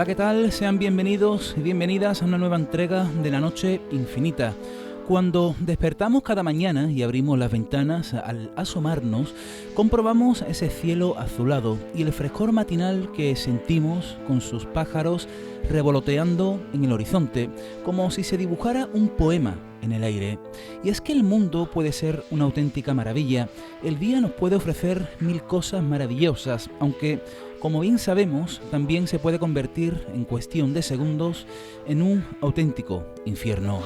Hola, ¿qué tal? Sean bienvenidos y bienvenidas a una nueva entrega de La Noche Infinita. Cuando despertamos cada mañana y abrimos las ventanas, al asomarnos, comprobamos ese cielo azulado y el frescor matinal que sentimos con sus pájaros revoloteando en el horizonte, como si se dibujara un poema en el aire. Y es que el mundo puede ser una auténtica maravilla. El día nos puede ofrecer mil cosas maravillosas, aunque, como bien sabemos, también se puede convertir en cuestión de segundos en un auténtico infierno.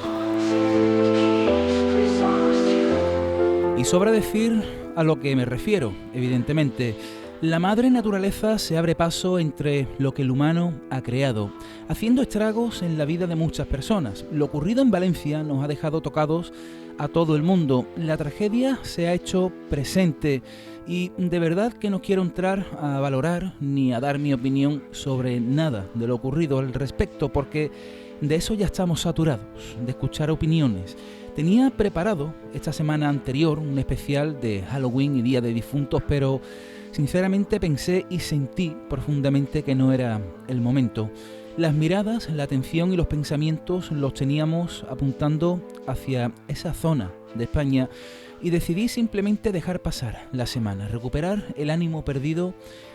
Y sobra decir a lo que me refiero, evidentemente. La madre naturaleza se abre paso entre lo que el humano ha creado, haciendo estragos en la vida de muchas personas. Lo ocurrido en Valencia nos ha dejado tocados a todo el mundo. La tragedia se ha hecho presente y de verdad que no quiero entrar a valorar ni a dar mi opinión sobre nada de lo ocurrido al respecto, porque de eso ya estamos saturados, de escuchar opiniones. Tenía preparado esta semana anterior un especial de Halloween y Día de Difuntos, pero sinceramente pensé y sentí profundamente que no era el momento. Las miradas, la atención y los pensamientos los teníamos apuntando hacia esa zona de España y decidí simplemente dejar pasar la semana, recuperar el ánimo perdido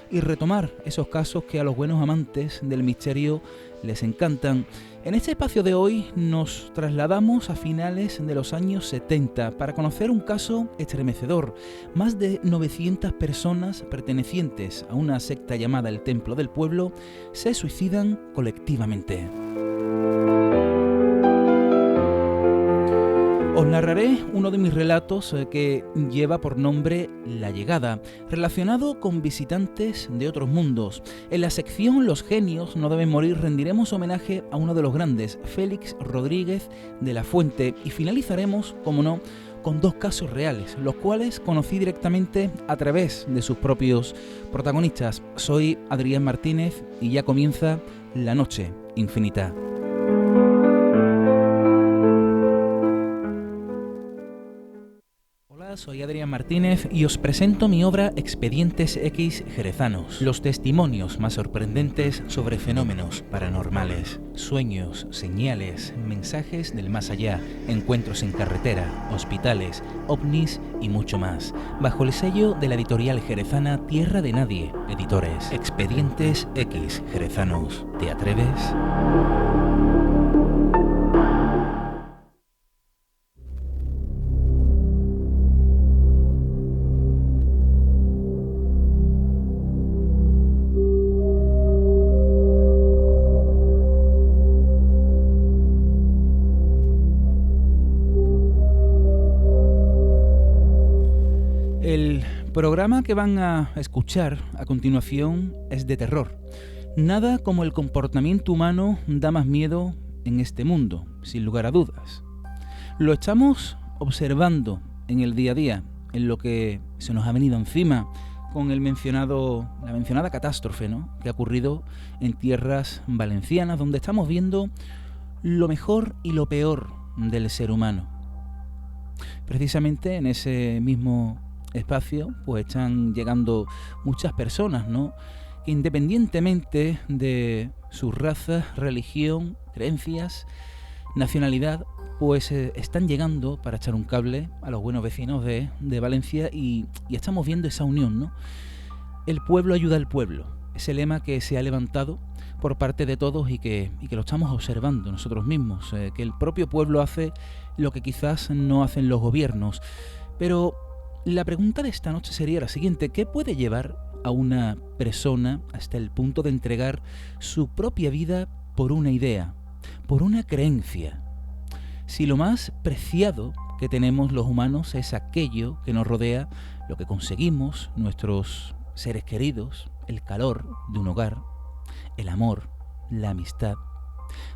y retomar esos casos que a los buenos amantes del misterio les encantan. En este espacio de hoy nos trasladamos a finales de los años 70 para conocer un caso estremecedor. Más de 900 personas pertenecientes a una secta llamada el Templo del Pueblo se suicidan colectivamente. Os narraré uno de mis relatos que lleva por nombre La Llegada, relacionado con visitantes de otros mundos. En la sección Los genios no deben morir rendiremos homenaje a uno de los grandes, Félix Rodríguez de la Fuente, y finalizaremos, como no, con dos casos reales, los cuales conocí directamente a través de sus propios protagonistas. Soy Adrián Martínez y ya comienza La Noche Infinita. Soy Adrián Martínez y os presento mi obra Expedientes X Jerezanos, los testimonios más sorprendentes sobre fenómenos paranormales, sueños, señales, mensajes del más allá, encuentros en carretera, hospitales, ovnis y mucho más, bajo el sello de la editorial jerezana Tierra de Nadie, editores. Expedientes X Jerezanos, ¿te atreves? El programa que van a escuchar a continuación es de terror. Nada como el comportamiento humano da más miedo en este mundo, sin lugar a dudas. Lo estamos observando en el día a día, en lo que se nos ha venido encima con la mencionada catástrofe, ¿no?, que ha ocurrido en tierras valencianas, donde estamos viendo lo mejor y lo peor del ser humano. Precisamente en ese mismo espacio pues están llegando muchas personas, ¿no?, que independientemente de su raza, religión, creencias, nacionalidad, pues están llegando para echar un cable a los buenos vecinos de Valencia y estamos viendo esa unión, ¿no? El pueblo ayuda al pueblo, ese lema que se ha levantado por parte de todos y que lo estamos observando nosotros mismos, que el propio pueblo hace lo que quizás no hacen los gobiernos. Pero la pregunta de esta noche sería la siguiente: ¿qué puede llevar a una persona hasta el punto de entregar su propia vida por una idea, por una creencia? Si lo más preciado que tenemos los humanos es aquello que nos rodea, lo que conseguimos, nuestros seres queridos, el calor de un hogar, el amor, la amistad,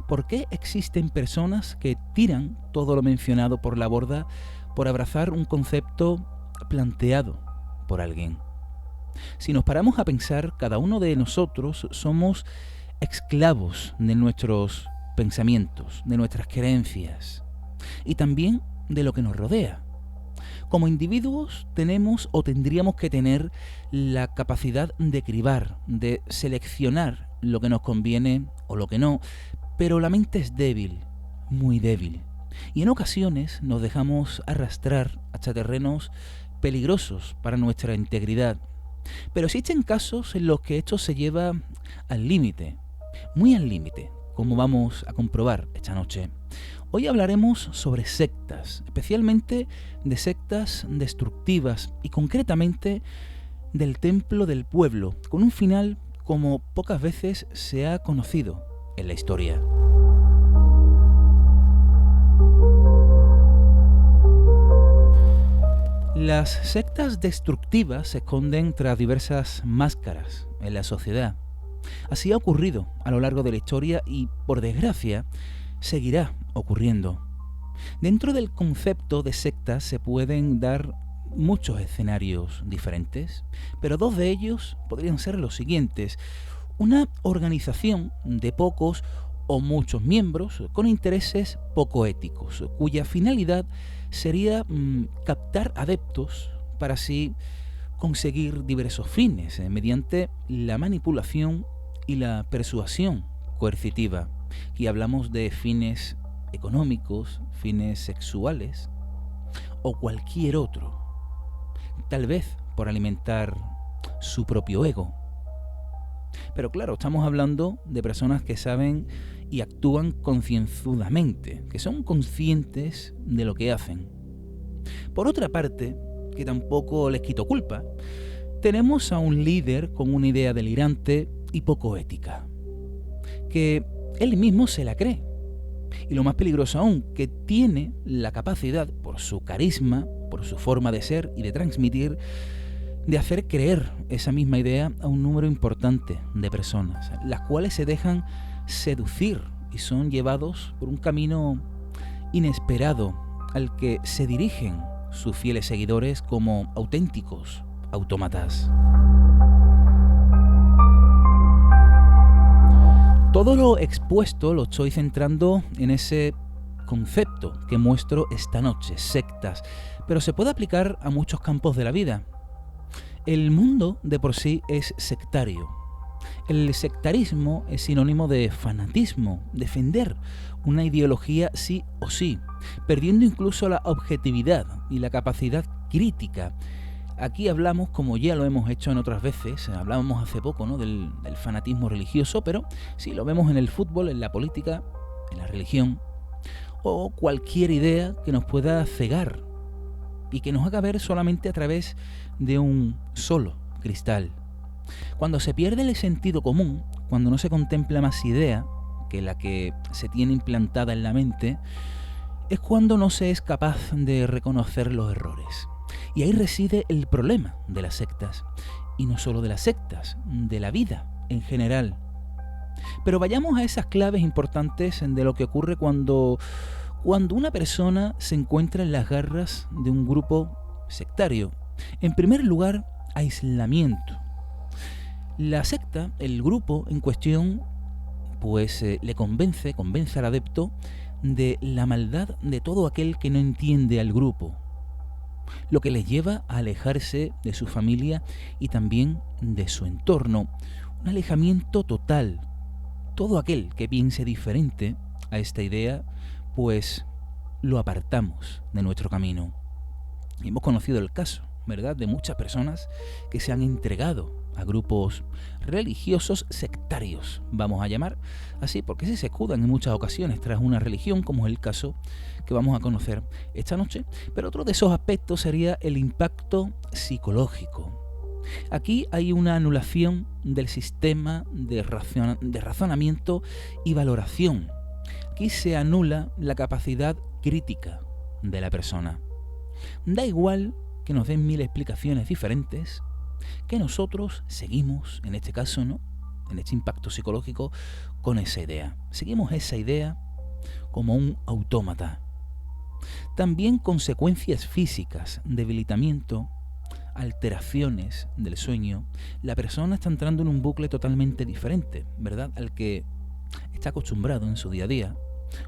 ¿por qué existen personas que tiran todo lo mencionado por la borda por abrazar un concepto planteado por alguien? Si nos paramos a pensar, cada uno de nosotros somos esclavos de nuestros pensamientos, de nuestras creencias y también de lo que nos rodea. Como individuos tenemos o tendríamos que tener la capacidad de cribar, de seleccionar lo que nos conviene o lo que no, pero la mente es débil, muy débil. Y en ocasiones nos dejamos arrastrar hasta terrenos peligrosos para nuestra integridad. Pero existen casos en los que esto se lleva al límite, muy al límite, como vamos a comprobar esta noche. Hoy hablaremos sobre sectas, especialmente de sectas destructivas y concretamente del Templo del Pueblo, con un final como pocas veces se ha conocido en la historia. Las sectas destructivas se esconden tras diversas máscaras en la sociedad. Así ha ocurrido a lo largo de la historia y, por desgracia, seguirá ocurriendo. Dentro del concepto de sectas se pueden dar muchos escenarios diferentes, pero dos de ellos podrían ser los siguientes. Una organización de pocos o muchos miembros con intereses poco éticos, cuya finalidad sería captar adeptos para así conseguir diversos fines mediante la manipulación y la persuasión coercitiva. Aquí hablamos de fines económicos, fines sexuales o cualquier otro, tal vez por alimentar su propio ego. Pero claro, estamos hablando de personas que saben y actúan concienzudamente, que son conscientes de lo que hacen. Por otra parte, que tampoco les quito culpa, tenemos a un líder con una idea delirante y poco ética, que él mismo se la cree. Y lo más peligroso aún, que tiene la capacidad, por su carisma, por su forma de ser y de transmitir, de hacer creer esa misma idea a un número importante de personas, las cuales se dejan seducir y son llevados por un camino inesperado al que se dirigen sus fieles seguidores como auténticos autómatas. Todo lo expuesto lo estoy centrando en ese concepto que muestro esta noche, sectas, pero se puede aplicar a muchos campos de la vida. El mundo de por sí es sectario. El sectarismo es sinónimo de fanatismo, defender una ideología sí o sí, perdiendo incluso la objetividad y la capacidad crítica. Aquí hablamos, como ya lo hemos hecho en otras veces, hablábamos hace poco, ¿no?, del fanatismo religioso, pero sí lo vemos en el fútbol, en la política, en la religión, o cualquier idea que nos pueda cegar y que nos haga ver solamente a través de un solo cristal. Cuando se pierde el sentido común, cuando no se contempla más idea que la que se tiene implantada en la mente, es cuando no se es capaz de reconocer los errores. Y ahí reside el problema de las sectas. Y no solo de las sectas, de la vida en general. Pero vayamos a esas claves importantes de lo que ocurre cuando una persona se encuentra en las garras de un grupo sectario. En primer lugar, aislamiento. La secta, el grupo en cuestión, pues le convence al adepto de la maldad de todo aquel que no entiende al grupo, lo que les lleva a alejarse de su familia y también de su entorno. Un alejamiento total. Todo aquel que piense diferente a esta idea, pues lo apartamos de nuestro camino. Y hemos conocido el caso, ¿verdad?, de muchas personas que se han entregado a grupos religiosos sectarios, vamos a llamar así, porque sí se escudan en muchas ocasiones tras una religión, como es el caso que vamos a conocer esta noche. Pero otro de esos aspectos sería el impacto psicológico. Aquí hay una anulación del sistema de razonamiento y valoración. Aquí se anula la capacidad crítica de la persona. Da igual que nos den 1000 explicaciones diferentes, que nosotros seguimos, en este caso, ¿no?, en este impacto psicológico, con esa idea. Seguimos esa idea como un autómata. También consecuencias físicas, debilitamiento, alteraciones del sueño. La persona está entrando en un bucle totalmente diferente, ¿verdad?, al que está acostumbrado en su día a día.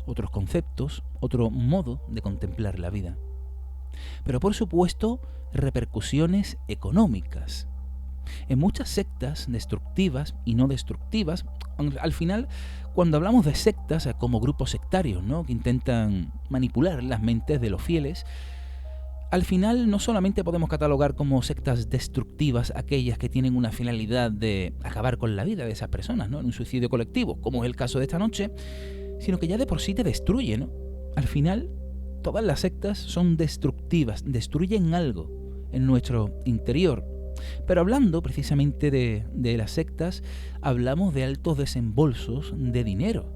Otros conceptos, otro modo de contemplar la vida. Pero por supuesto, repercusiones económicas. En muchas sectas destructivas y no destructivas, al final, cuando hablamos de sectas como grupos sectarios, ¿no?, que intentan manipular las mentes de los fieles, al final no solamente podemos catalogar como sectas destructivas aquellas que tienen una finalidad de acabar con la vida de esas personas, ¿no?, en un suicidio colectivo, como es el caso de esta noche, sino que ya de por sí te destruye, ¿no? Al final, todas las sectas son destructivas, destruyen algo en nuestro interior. Pero hablando precisamente de las sectas, hablamos de altos desembolsos de dinero.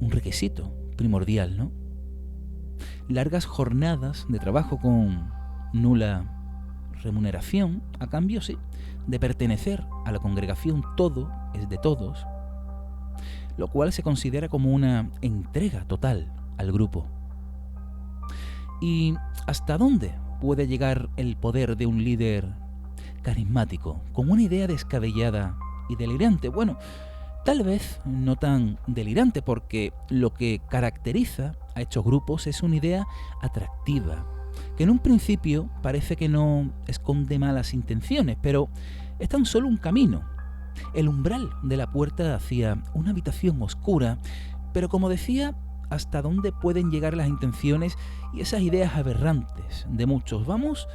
Un requisito primordial, ¿no? Largas jornadas de trabajo con nula remuneración, a cambio, sí, de pertenecer a la congregación Todo es de Todos, lo cual se considera como una entrega total al grupo. ¿Y hasta dónde puede llegar el poder de un líder carismático con una idea descabellada y delirante? Bueno, tal vez no tan delirante, porque lo que caracteriza a estos grupos es una idea atractiva, que en un principio parece que no esconde malas intenciones, pero es tan solo un camino, el umbral de la puerta hacia una habitación oscura, pero como decía, hasta dónde pueden llegar las intenciones y esas ideas aberrantes de muchos. Vamos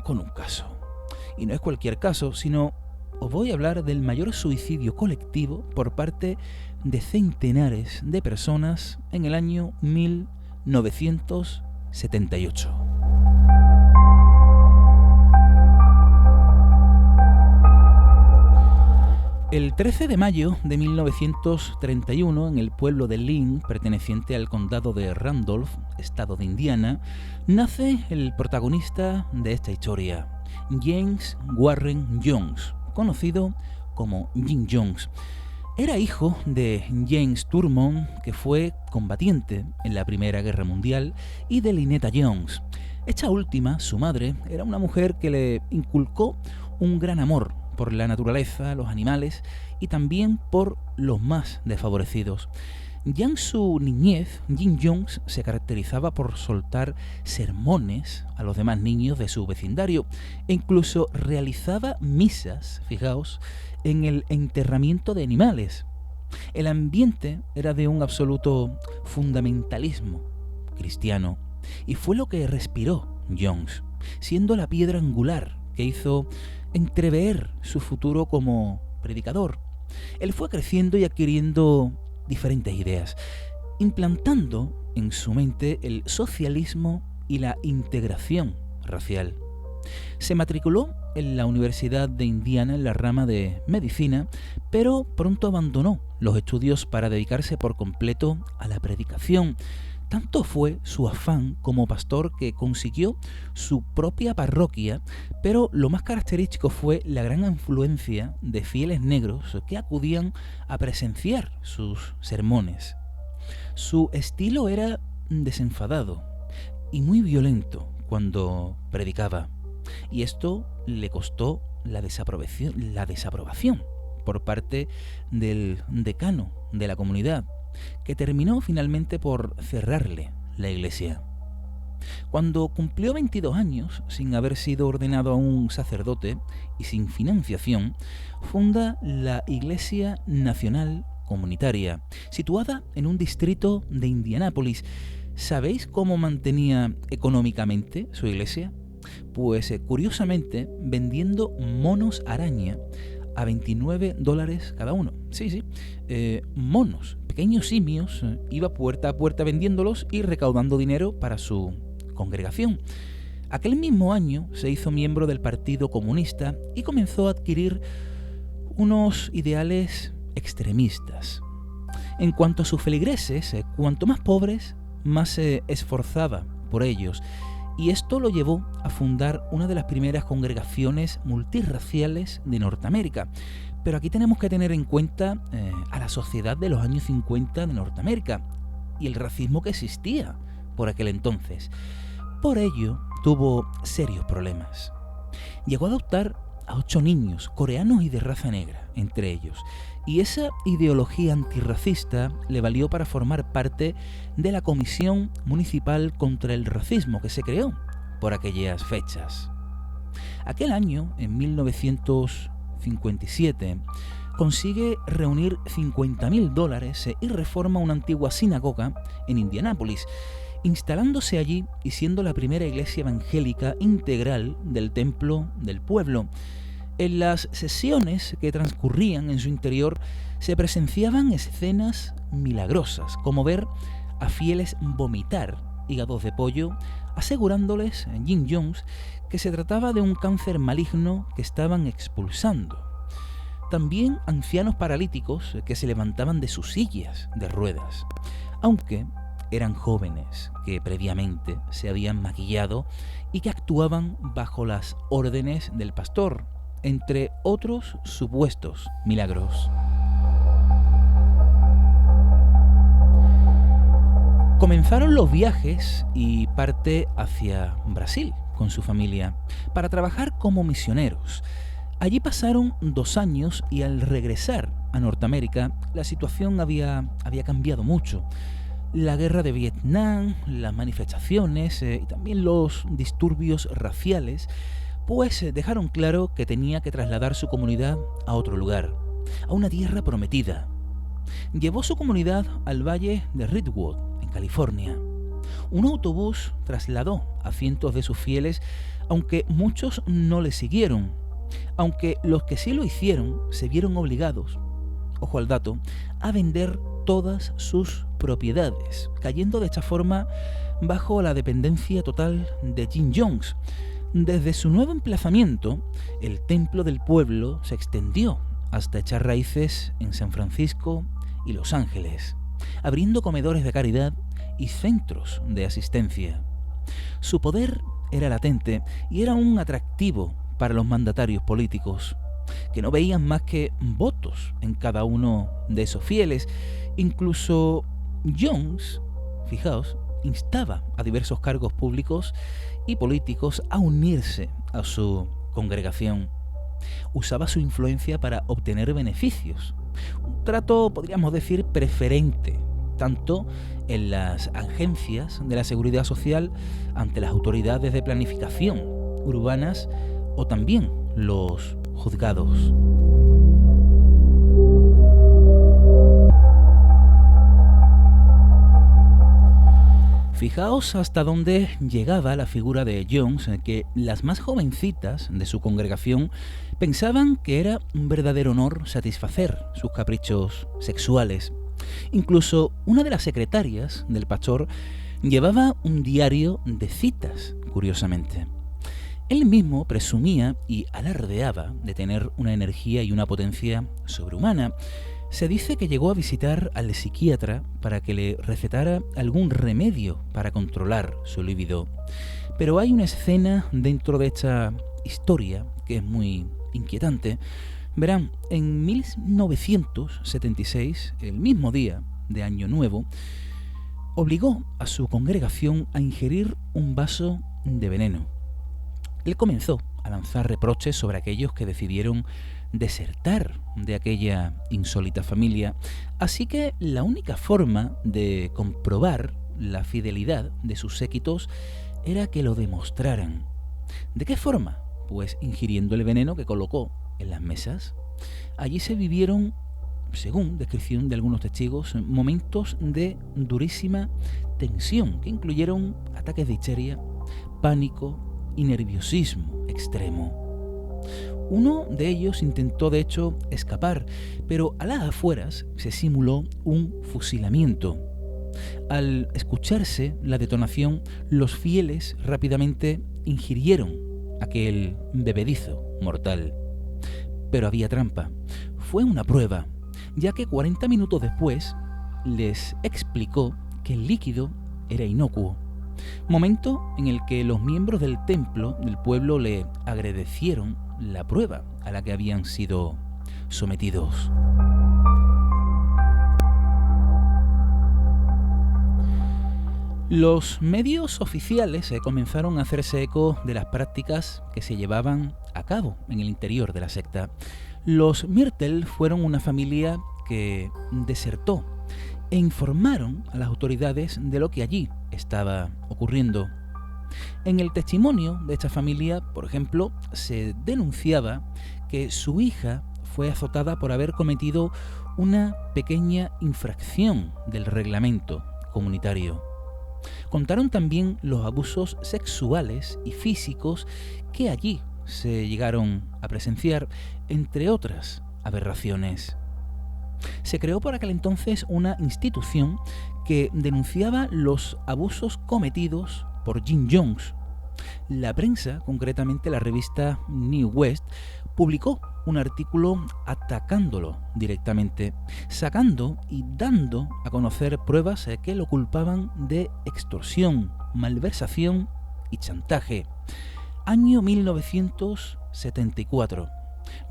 con un caso. Y no es cualquier caso, sino os voy a hablar del mayor suicidio colectivo por parte de centenares de personas en el año 1978. El 13 de mayo de 1931, en el pueblo de Lynn, perteneciente al condado de Randolph, estado de Indiana, nace el protagonista de esta historia, James Warren Jones, conocido como Jim Jones. Era hijo de James Thurmond, que fue combatiente en la Primera Guerra Mundial, y de Lynetta Jones. Esta última, su madre, era una mujer que le inculcó un gran amor por la naturaleza, los animales y también por los más desfavorecidos. Ya en su niñez, Jim Jones se caracterizaba por soltar sermones a los demás niños de su vecindario e incluso realizaba misas, fijaos, en el enterramiento de animales. El ambiente era de un absoluto fundamentalismo cristiano y fue lo que respiró Jones, siendo la piedra angular que hizo entrever su futuro como predicador. Él fue creciendo y adquiriendo diferentes ideas, implantando en su mente el socialismo y la integración racial. Se matriculó en la Universidad de Indiana en la rama de medicina, pero pronto abandonó los estudios para dedicarse por completo a la predicación. Tanto fue su afán como pastor que consiguió su propia parroquia, pero lo más característico fue la gran afluencia de fieles negros que acudían a presenciar sus sermones. Su estilo era desenfadado y muy violento cuando predicaba, y esto le costó la desaprobación por parte del decano de la comunidad, que terminó finalmente por cerrarle la iglesia. Cuando cumplió 22 años, sin haber sido ordenado a un sacerdote y sin financiación, funda la Iglesia Nacional Comunitaria, situada en un distrito de Indianápolis. ¿Sabéis cómo mantenía económicamente su iglesia? Pues curiosamente vendiendo monos araña a $29 cada uno. Sí, monos, pequeños simios, iba puerta a puerta vendiéndolos y recaudando dinero para su congregación. Aquel mismo año se hizo miembro del Partido Comunista y comenzó a adquirir unos ideales extremistas. En cuanto a sus feligreses, cuanto más pobres, más se esforzaba por ellos. Y esto lo llevó a fundar una de las primeras congregaciones multirraciales de Norteamérica. Pero aquí tenemos que tener en cuenta a la sociedad de los años 50 de Norteamérica y el racismo que existía por aquel entonces. Por ello, tuvo serios problemas. Llegó a adoptar a 8 niños coreanos y de raza negra, entre ellos. Y esa ideología antirracista le valió para formar parte de la Comisión Municipal contra el Racismo que se creó por aquellas fechas. Aquel año, en 1957, consigue reunir $50.000 y reforma una antigua sinagoga en Indianápolis, instalándose allí y siendo la primera iglesia evangélica integral del templo del pueblo. En las sesiones que transcurrían en su interior se presenciaban escenas milagrosas, como ver a fieles vomitar hígados de pollo, asegurándoles a Jim Jones que se trataba de un cáncer maligno que estaban expulsando. También ancianos paralíticos que se levantaban de sus sillas de ruedas, aunque eran jóvenes que previamente se habían maquillado y que actuaban bajo las órdenes del pastor, entre otros supuestos milagros. Comenzaron los viajes y parte hacia Brasil con su familia para trabajar como misioneros. Allí pasaron 2 años y al regresar a Norteamérica la situación había cambiado mucho. La guerra de Vietnam, las manifestaciones y también los disturbios raciales pues dejaron claro que tenía que trasladar su comunidad a otro lugar, a una tierra prometida. Llevó su comunidad al valle de Redwood, en California. Un autobús trasladó a cientos de sus fieles, aunque muchos no le siguieron. Aunque los que sí lo hicieron se vieron obligados, ojo al dato, a vender todas sus propiedades, cayendo de esta forma bajo la dependencia total de Jim Jones. Desde su nuevo emplazamiento, el templo del pueblo se extendió hasta echar raíces en San Francisco y Los Ángeles, abriendo comedores de caridad y centros de asistencia. Su poder era latente y era un atractivo para los mandatarios políticos, que no veían más que votos en cada uno de esos fieles. Incluso Jones, fijaos, instaba a diversos cargos públicos y políticos a unirse a su congregación. Usaba su influencia para obtener beneficios, un trato, podríamos decir, preferente, tanto en las agencias de la seguridad social ante las autoridades de planificación urbanas o también los juzgados. Fijaos hasta dónde llegaba la figura de Jones, que las más jovencitas de su congregación pensaban que era un verdadero honor satisfacer sus caprichos sexuales. Incluso una de las secretarias del pastor llevaba un diario de citas, curiosamente. Él mismo presumía y alardeaba de tener una energía y una potencia sobrehumana. Se dice que llegó a visitar al psiquiatra para que le recetara algún remedio para controlar su libido. Pero hay una escena dentro de esta historia que es muy inquietante. Verán, en 1976, el mismo día de Año Nuevo, obligó a su congregación a ingerir un vaso de veneno. Él comenzó a lanzar reproches sobre aquellos que decidieron desertar de aquella insólita familia, así que la única forma de comprobar la fidelidad de sus séquitos era que lo demostraran. ¿De qué forma? Pues ingiriendo el veneno que colocó en las mesas. Allí se vivieron, según descripción de algunos testigos, momentos de durísima tensión que incluyeron ataques de histeria, pánico y nerviosismo extremo. Uno de ellos intentó de hecho escapar, pero a las afueras se simuló un fusilamiento. Al escucharse la detonación, los fieles rápidamente ingirieron aquel bebedizo mortal. Pero había trampa. Fue una prueba, ya que 40 minutos después les explicó que el líquido era inocuo. Momento en el que los miembros del templo del pueblo le agradecieron la prueba a la que habían sido sometidos. Los medios oficiales comenzaron a hacerse eco de las prácticas que se llevaban a cabo en el interior de la secta. Los Myrtle fueron una familia que desertó e informaron a las autoridades de lo que allí estaba ocurriendo. En el testimonio de esta familia, por ejemplo, se denunciaba que su hija fue azotada por haber cometido una pequeña infracción del reglamento comunitario. Contaron también los abusos sexuales y físicos que allí se llegaron a presenciar, entre otras aberraciones. Se creó por aquel entonces una institución que denunciaba los abusos cometidos por Jim Jones. La prensa, concretamente la revista New West, publicó un artículo atacándolo directamente, sacando y dando a conocer pruebas que lo culpaban de extorsión, malversación y chantaje. Año 1974.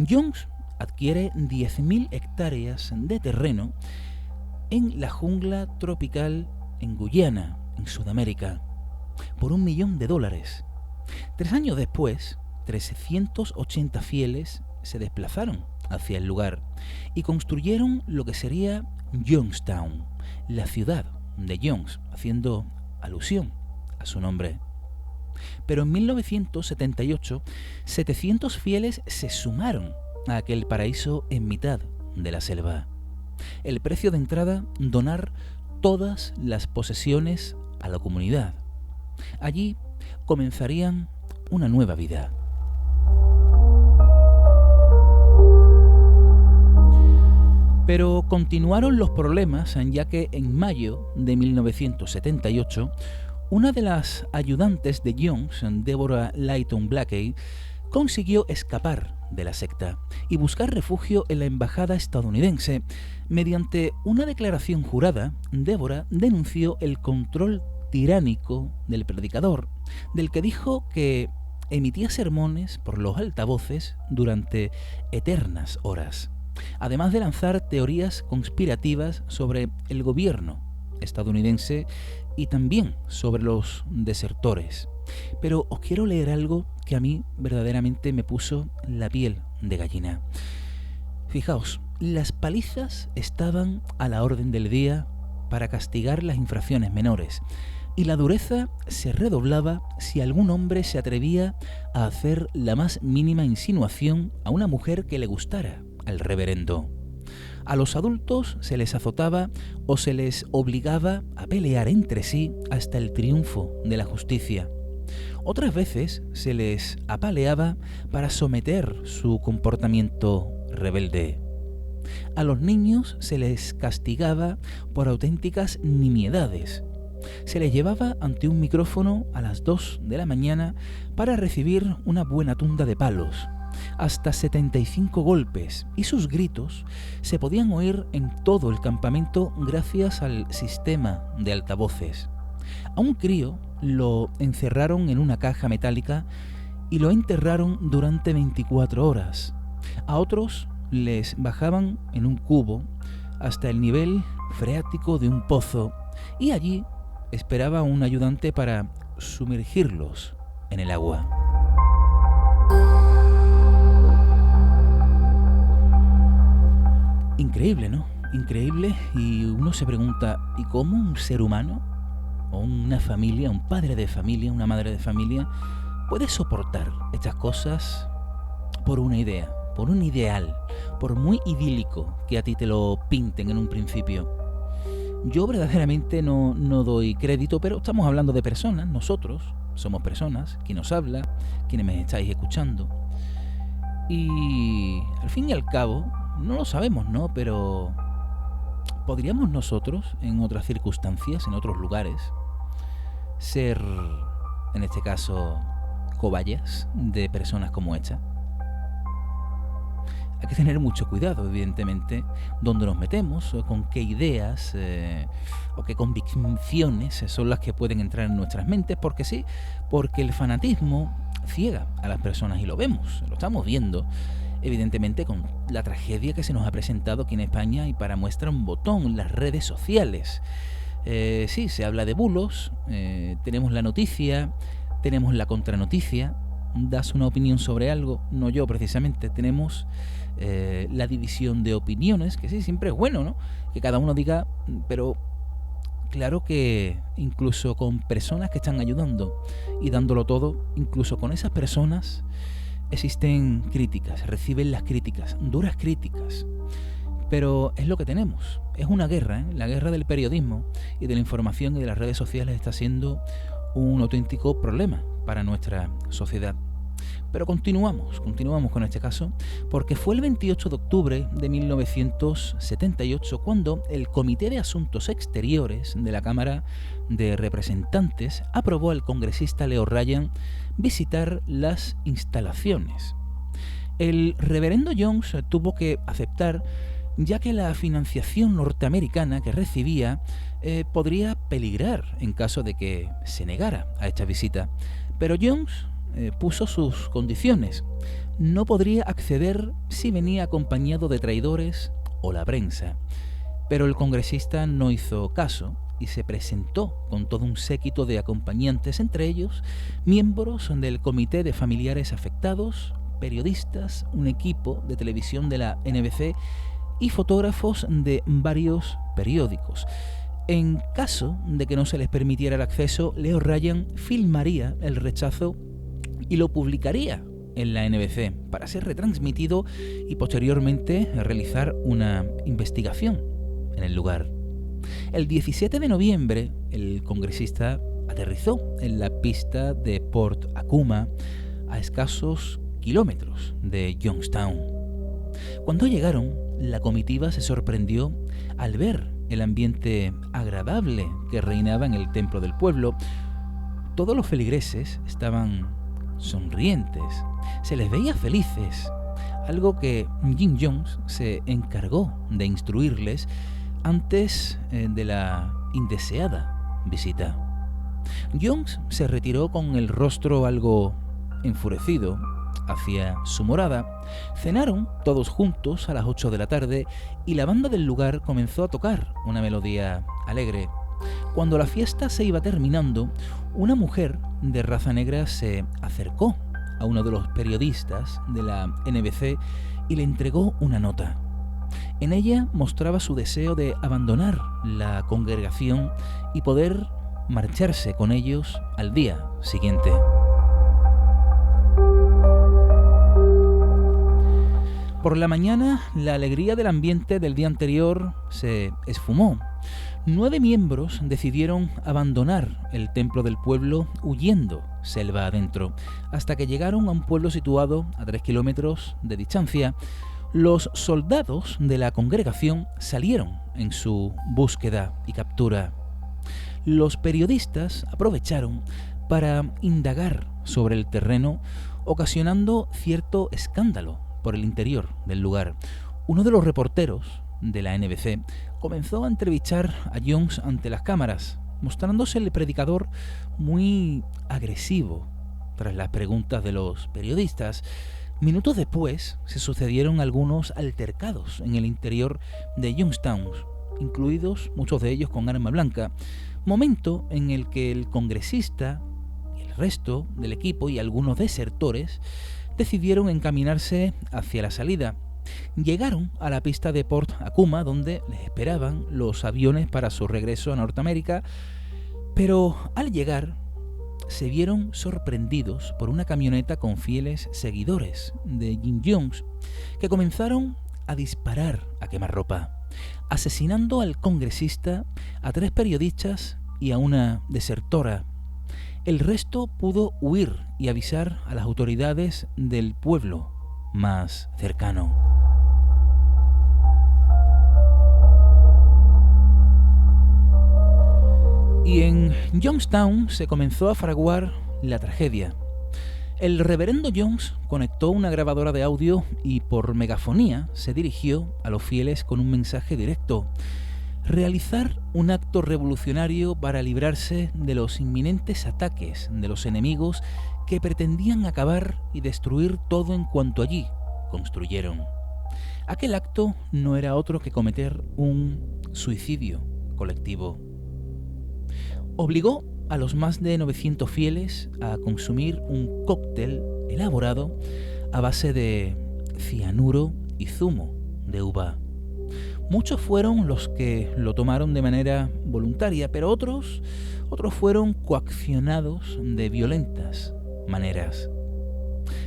Jones adquiere 10.000 hectáreas de terreno en la jungla tropical en Guyana, en Sudamérica, por $1 millón. 3 años después, 380 fieles se desplazaron hacia el lugar y construyeron lo que sería Jonestown, la ciudad de Jones, haciendo alusión a su nombre. Pero en 1978, 700 fieles se sumaron a aquel paraíso en mitad de la selva. El precio de entrada, donar todas las posesiones a la comunidad. Allí comenzarían una nueva vida. Pero continuaron los problemas, ya que en mayo de 1978, una de las ayudantes de Jones, Deborah Layton Blackey, consiguió escapar de la secta y buscar refugio en la embajada estadounidense. Mediante una declaración jurada, Deborah denunció el control tiránico del predicador, del que dijo que emitía sermones por los altavoces durante eternas horas, además de lanzar teorías conspirativas sobre el gobierno estadounidense y también sobre los desertores. Pero os quiero leer algo que a mí verdaderamente me puso la piel de gallina. Fijaos, las palizas estaban a la orden del día para castigar las infracciones menores, y la dureza se redoblaba si algún hombre se atrevía a hacer la más mínima insinuación a una mujer que le gustara al reverendo. A los adultos se les azotaba o se les obligaba a pelear entre sí hasta el triunfo de la justicia. Otras veces se les apaleaba para someter su comportamiento rebelde. A los niños se les castigaba por auténticas nimiedades. Se les llevaba ante un micrófono a las 2 de la mañana para recibir una buena tunda de palos, hasta 75 golpes, y sus gritos se podían oír en todo el campamento gracias al sistema de altavoces. A un crío lo encerraron en una caja metálica y lo enterraron durante 24 horas. A otros les bajaban en un cubo hasta el nivel freático de un pozo y allí esperaba un ayudante para sumergirlos en el agua. Increíble, ¿no? Increíble, y uno se pregunta, ¿y cómo un ser humano o una familia, un padre de familia, una madre de familia, puede soportar estas cosas por una idea, por un ideal, por muy idílico que a ti te lo pinten en un principio? Yo verdaderamente no doy crédito, pero estamos hablando de personas, nosotros somos personas, quien nos habla, quienes me estáis escuchando. Y al fin y al cabo, no lo sabemos, ¿no? Pero ¿podríamos nosotros, en otras circunstancias, en otros lugares, ser, en este caso, cobayas de personas como esta? Hay que tener mucho cuidado, evidentemente, dónde nos metemos, o con qué ideas o qué convicciones son las que pueden entrar en nuestras mentes, porque sí, porque el fanatismo ciega a las personas y lo vemos, lo estamos viendo, evidentemente, con la tragedia que se nos ha presentado aquí en España, y para muestra un botón, las redes sociales. Sí, se habla de bulos, tenemos la noticia, tenemos la contranoticia, das una opinión sobre algo, no yo precisamente, tenemos la división de opiniones, que sí, siempre es bueno, ¿no? Que cada uno diga, pero claro que incluso con personas que están ayudando y dándolo todo, incluso con esas personas existen críticas, reciben las críticas, duras críticas. Pero es lo que tenemos, es una guerra, ¿eh? La guerra del periodismo y de la información y de las redes sociales está siendo un auténtico problema para nuestra sociedad. Pero continuamos con este caso, porque fue el 28 de octubre de 1978 cuando el Comité de Asuntos Exteriores de la Cámara de Representantes aprobó al congresista Leo Ryan visitar las instalaciones. El reverendo Jones tuvo que aceptar, ya que la financiación norteamericana que recibía podría peligrar en caso de que se negara a esta visita. Pero Jones puso sus condiciones. No podría acceder si venía acompañado de traidores o la prensa. Pero el congresista no hizo caso y se presentó con todo un séquito de acompañantes, entre ellos miembros del Comité de Familiares Afectados, periodistas, un equipo de televisión de la NBC y fotógrafos de varios periódicos. En caso de que no se les permitiera el acceso, Leo Ryan filmaría el rechazo y lo publicaría en la NBC para ser retransmitido y posteriormente realizar una investigación en el lugar. El 17 de noviembre, el congresista aterrizó en la pista de Port Acuma, a escasos kilómetros de Youngstown. Cuando llegaron, la comitiva se sorprendió al ver el ambiente agradable que reinaba en el templo del pueblo. Todos los feligreses estaban sonrientes, se les veía felices, algo que Jim Jones se encargó de instruirles antes de la indeseada visita. Jones se retiró con el rostro algo enfurecido hacia su morada. Cenaron todos juntos a las 8 de la tarde y la banda del lugar comenzó a tocar una melodía alegre. Cuando la fiesta se iba terminando, una mujer de raza negra se acercó a uno de los periodistas de la NBC y le entregó una nota. En ella mostraba su deseo de abandonar la congregación y poder marcharse con ellos al día siguiente. Por la mañana, la alegría del ambiente del día anterior se esfumó. 9 miembros decidieron abandonar el templo del pueblo huyendo selva adentro, hasta que llegaron a un pueblo situado a 3 kilómetros de distancia. Los soldados de la congregación salieron en su búsqueda y captura. Los periodistas aprovecharon para indagar sobre el terreno, ocasionando cierto escándalo por el interior del lugar. Uno de los reporteros de la NBC comenzó a entrevistar a Jones ante las cámaras, mostrándose el predicador muy agresivo tras las preguntas de los periodistas. Minutos después se sucedieron algunos altercados en el interior de Youngstown, incluidos muchos de ellos con arma blanca, momento en el que el congresista y el resto del equipo y algunos desertores decidieron encaminarse hacia la salida. Llegaron a la pista de Port Acuma, donde les esperaban los aviones para su regreso a Norteamérica, pero al llegar se vieron sorprendidos por una camioneta con fieles seguidores de Jim Jones, que comenzaron a disparar a quemarropa, asesinando al congresista, a 3 periodistas y a una desertora. El resto pudo huir y avisar a las autoridades del pueblo más cercano. Y en Youngstown se comenzó a fraguar la tragedia. El reverendo Jones conectó una grabadora de audio y por megafonía se dirigió a los fieles con un mensaje directo: realizar un acto revolucionario para librarse de los inminentes ataques de los enemigos que pretendían acabar y destruir todo en cuanto allí construyeron. Aquel acto no era otro que cometer un suicidio colectivo. Obligó a los más de 900 fieles a consumir un cóctel elaborado a base de cianuro y zumo de uva. Muchos fueron los que lo tomaron de manera voluntaria, pero otros fueron coaccionados de violentas maneras.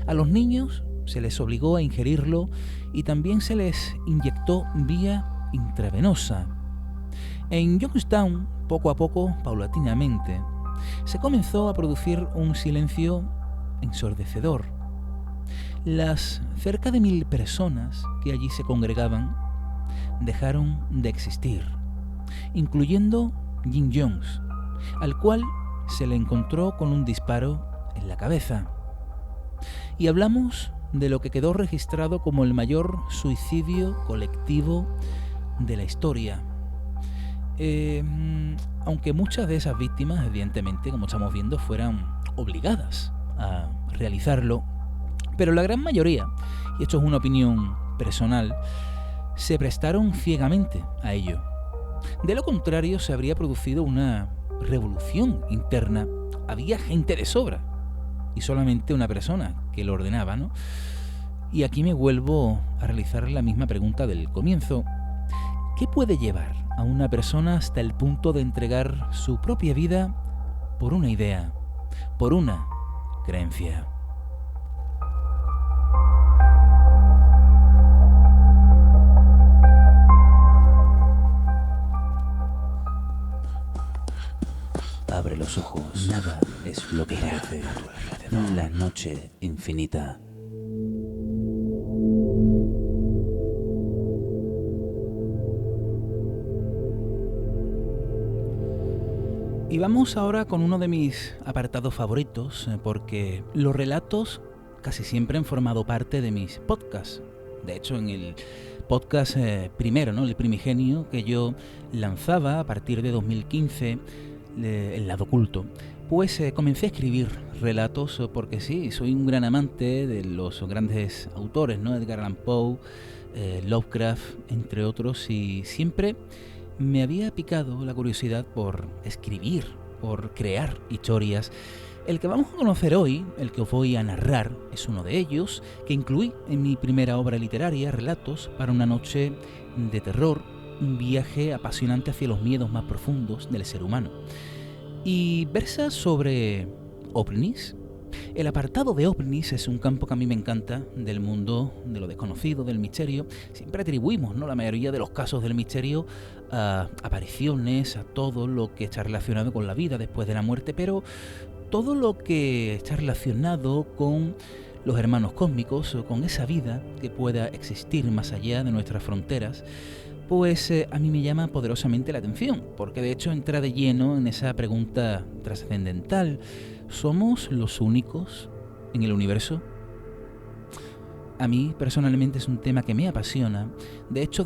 A los niños se les obligó a ingerirlo y también se les inyectó vía intravenosa. En Youngstown, poco a poco, paulatinamente, se comenzó a producir un silencio ensordecedor. Las cerca de 1000 personas que allí se congregaban dejaron de existir, incluyendo Jim Jones, al cual se le encontró con un disparo en la cabeza. Y hablamos de lo que quedó registrado como el mayor suicidio colectivo de la historia. Aunque muchas de esas víctimas, evidentemente, como estamos viendo, fueran obligadas a realizarlo, pero la gran mayoría, y esto es una opinión personal, se prestaron ciegamente a ello. De lo contrario, se habría producido una revolución interna. Había gente de sobra y solamente una persona que lo ordenaba, ¿no? Y aquí me vuelvo a realizar la misma pregunta del comienzo. ¿Qué puede llevar a una persona hasta el punto de entregar su propia vida por una idea, por una creencia? Abre los ojos, nada es lo que parece. La noche infinita. Y vamos ahora con uno de mis apartados favoritos, porque los relatos casi siempre han formado parte de mis podcasts. De hecho, en el podcast primero, ¿no?, el primigenio que yo lanzaba a partir de 2015, El lado oculto, pues comencé a escribir relatos porque sí, soy un gran amante de los grandes autores, ¿no? Edgar Allan Poe, Lovecraft, entre otros, y siempre me había picado la curiosidad por escribir, por crear historias. El que vamos a conocer hoy, el que os voy a narrar, es uno de ellos, que incluí en mi primera obra literaria, Relatos para una noche de terror, un viaje apasionante hacia los miedos más profundos del ser humano. Y versa sobre ovnis. El apartado de ovnis es un campo que a mí me encanta, del mundo de lo desconocido, del misterio. Siempre atribuimos, ¿no?, la mayoría de los casos del misterio a apariciones, a todo lo que está relacionado con la vida después de la muerte, pero todo lo que está relacionado con los hermanos cósmicos o con esa vida que pueda existir más allá de nuestras fronteras, pues a mí me llama poderosamente la atención, porque de hecho entra de lleno en esa pregunta trascendental. ¿Somos los únicos en el universo? A mí personalmente es un tema que me apasiona. De hecho,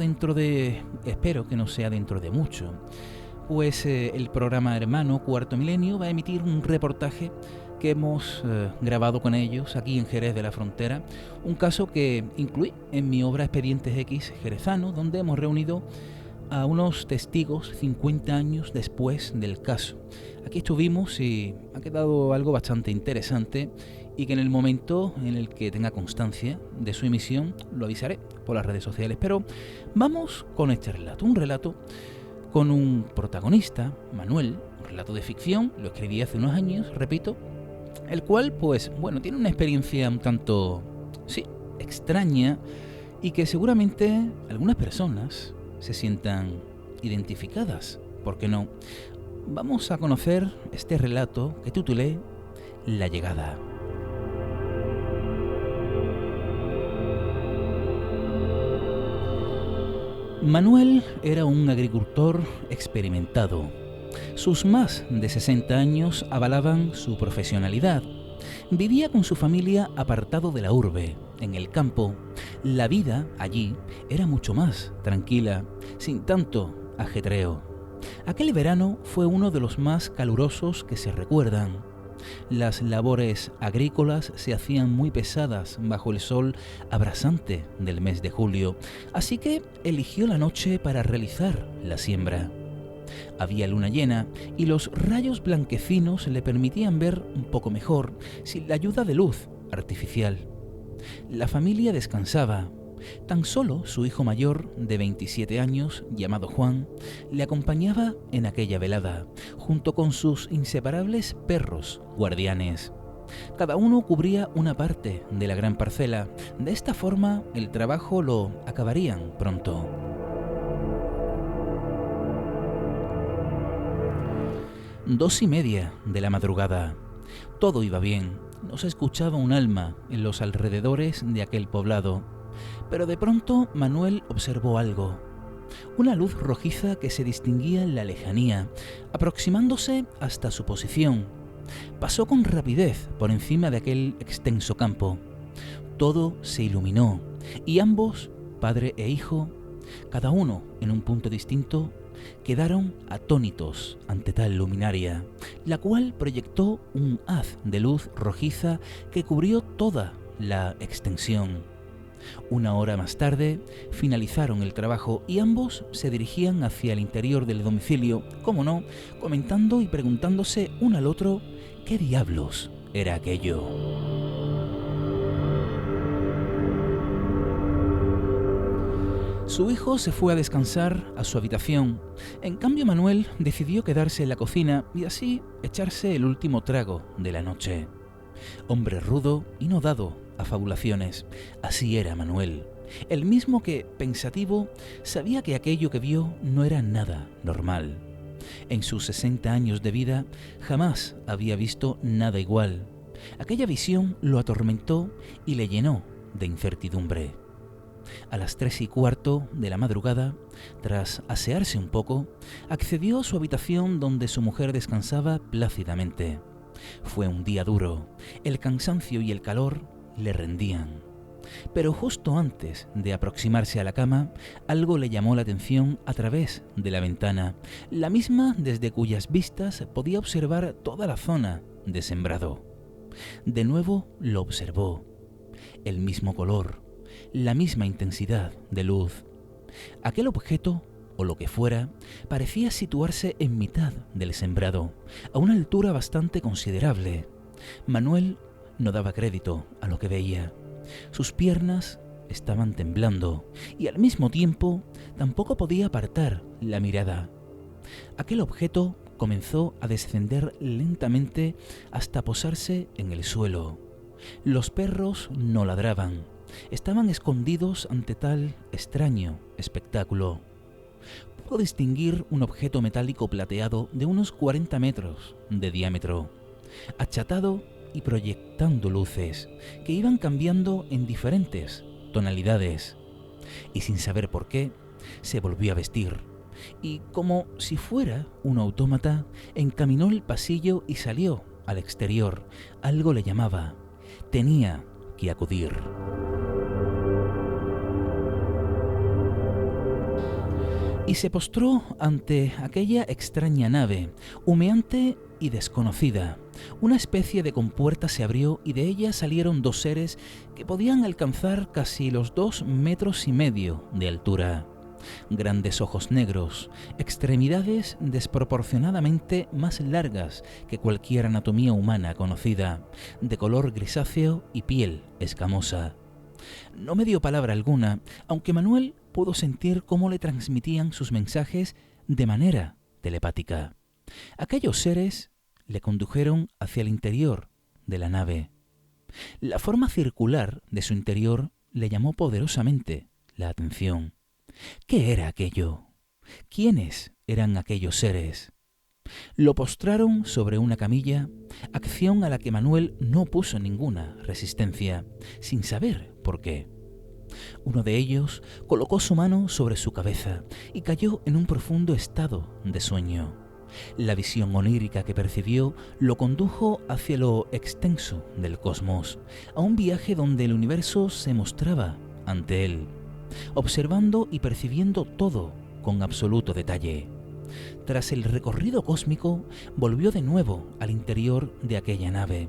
espero que no sea dentro de mucho, pues el programa hermano Cuarto Milenio va a emitir un reportaje que hemos grabado con ellos aquí en Jerez de la Frontera, un caso que incluí en mi obra Expedientes X Jerezano, donde hemos reunido a unos testigos 50 años después del caso. Aquí estuvimos y ha quedado algo bastante interesante y que en el momento en el que tenga constancia de su emisión lo avisaré por las redes sociales. Pero vamos con este relato, un relato con un protagonista, Manuel, un relato de ficción, lo escribí hace unos años, repito, el cual, pues, bueno, tiene una experiencia un tanto, sí, extraña y que seguramente algunas personas se sientan identificadas, ¿por qué no? Vamos a conocer este relato que titulé La llegada. Manuel era un agricultor experimentado. Sus más de 60 años avalaban su profesionalidad. Vivía con su familia apartado de la urbe, en el campo. La vida allí era mucho más tranquila, sin tanto ajetreo. Aquel verano fue uno de los más calurosos que se recuerdan. Las labores agrícolas se hacían muy pesadas bajo el sol abrasante del mes de julio, así que eligió la noche para realizar la siembra. Había luna llena y los rayos blanquecinos le permitían ver un poco mejor sin la ayuda de luz artificial. La familia descansaba, Tan solo su hijo mayor, de 27 años, llamado Juan, le acompañaba en aquella velada, junto con sus inseparables perros guardianes. Cada uno cubría una parte de la gran parcela. De esta forma, el trabajo lo acabarían pronto. 2:30 de la madrugada. Todo iba bien. No se escuchaba un alma en los alrededores de aquel poblado. Pero de pronto Manuel observó algo. Una luz rojiza que se distinguía en la lejanía, aproximándose hasta su posición. Pasó con rapidez por encima de aquel extenso campo. Todo se iluminó y ambos, padre e hijo, cada uno en un punto distinto, quedaron atónitos ante tal luminaria, la cual proyectó un haz de luz rojiza que cubrió toda la extensión. Una hora más tarde finalizaron el trabajo y ambos se dirigían hacia el interior del domicilio, como no, comentando y preguntándose uno al otro qué diablos era aquello. Su hijo se fue a descansar a su habitación. En cambio, Manuel decidió quedarse en la cocina y así echarse el último trago de la noche. Hombre rudo y no dado a fabulaciones. Así era Manuel. El mismo que, pensativo, sabía que aquello que vio no era nada normal. En sus 60 años de vida jamás había visto nada igual. Aquella visión lo atormentó y le llenó de incertidumbre. A las 3:15 de la madrugada, tras asearse un poco, accedió a su habitación donde su mujer descansaba plácidamente. Fue un día duro. El cansancio y el calor le rendían. Pero justo antes de aproximarse a la cama, algo le llamó la atención a través de la ventana, la misma desde cuyas vistas podía observar toda la zona de sembrado. De nuevo lo observó. El mismo color, la misma intensidad de luz. Aquel objeto, o lo que fuera, parecía situarse en mitad del sembrado, a una altura bastante considerable. Manuel no daba crédito a lo que veía. Sus piernas estaban temblando y al mismo tiempo tampoco podía apartar la mirada. Aquel objeto comenzó a descender lentamente hasta posarse en el suelo. Los perros no ladraban. Estaban escondidos ante tal extraño espectáculo. Pudo distinguir un objeto metálico plateado de unos 40 metros de diámetro, achatado y proyectando luces que iban cambiando en diferentes tonalidades. Y sin saber por qué, se volvió a vestir y, como si fuera un autómata, encaminó el pasillo y salió al exterior. Algo le llamaba. Tenía que acudir. Y se postró ante aquella extraña nave, humeante y desconocida. Una especie de compuerta se abrió y de ella salieron dos seres que podían alcanzar casi los 2,5 metros de altura. Grandes ojos negros, extremidades desproporcionadamente más largas que cualquier anatomía humana conocida, de color grisáceo y piel escamosa. No me dio palabra alguna, aunque Manuel pudo sentir cómo le transmitían sus mensajes de manera telepática. Aquellos seres le condujeron hacia el interior de la nave. La forma circular de su interior le llamó poderosamente la atención. ¿Qué era aquello? ¿Quiénes eran aquellos seres? Lo postraron sobre una camilla, acción a la que Manuel no puso ninguna resistencia, sin saber por qué. Uno de ellos colocó su mano sobre su cabeza y cayó en un profundo estado de sueño. La visión onírica que percibió lo condujo hacia lo extenso del cosmos, a un viaje donde el universo se mostraba ante él, observando y percibiendo todo con absoluto detalle. Tras el recorrido cósmico, volvió de nuevo al interior de aquella nave.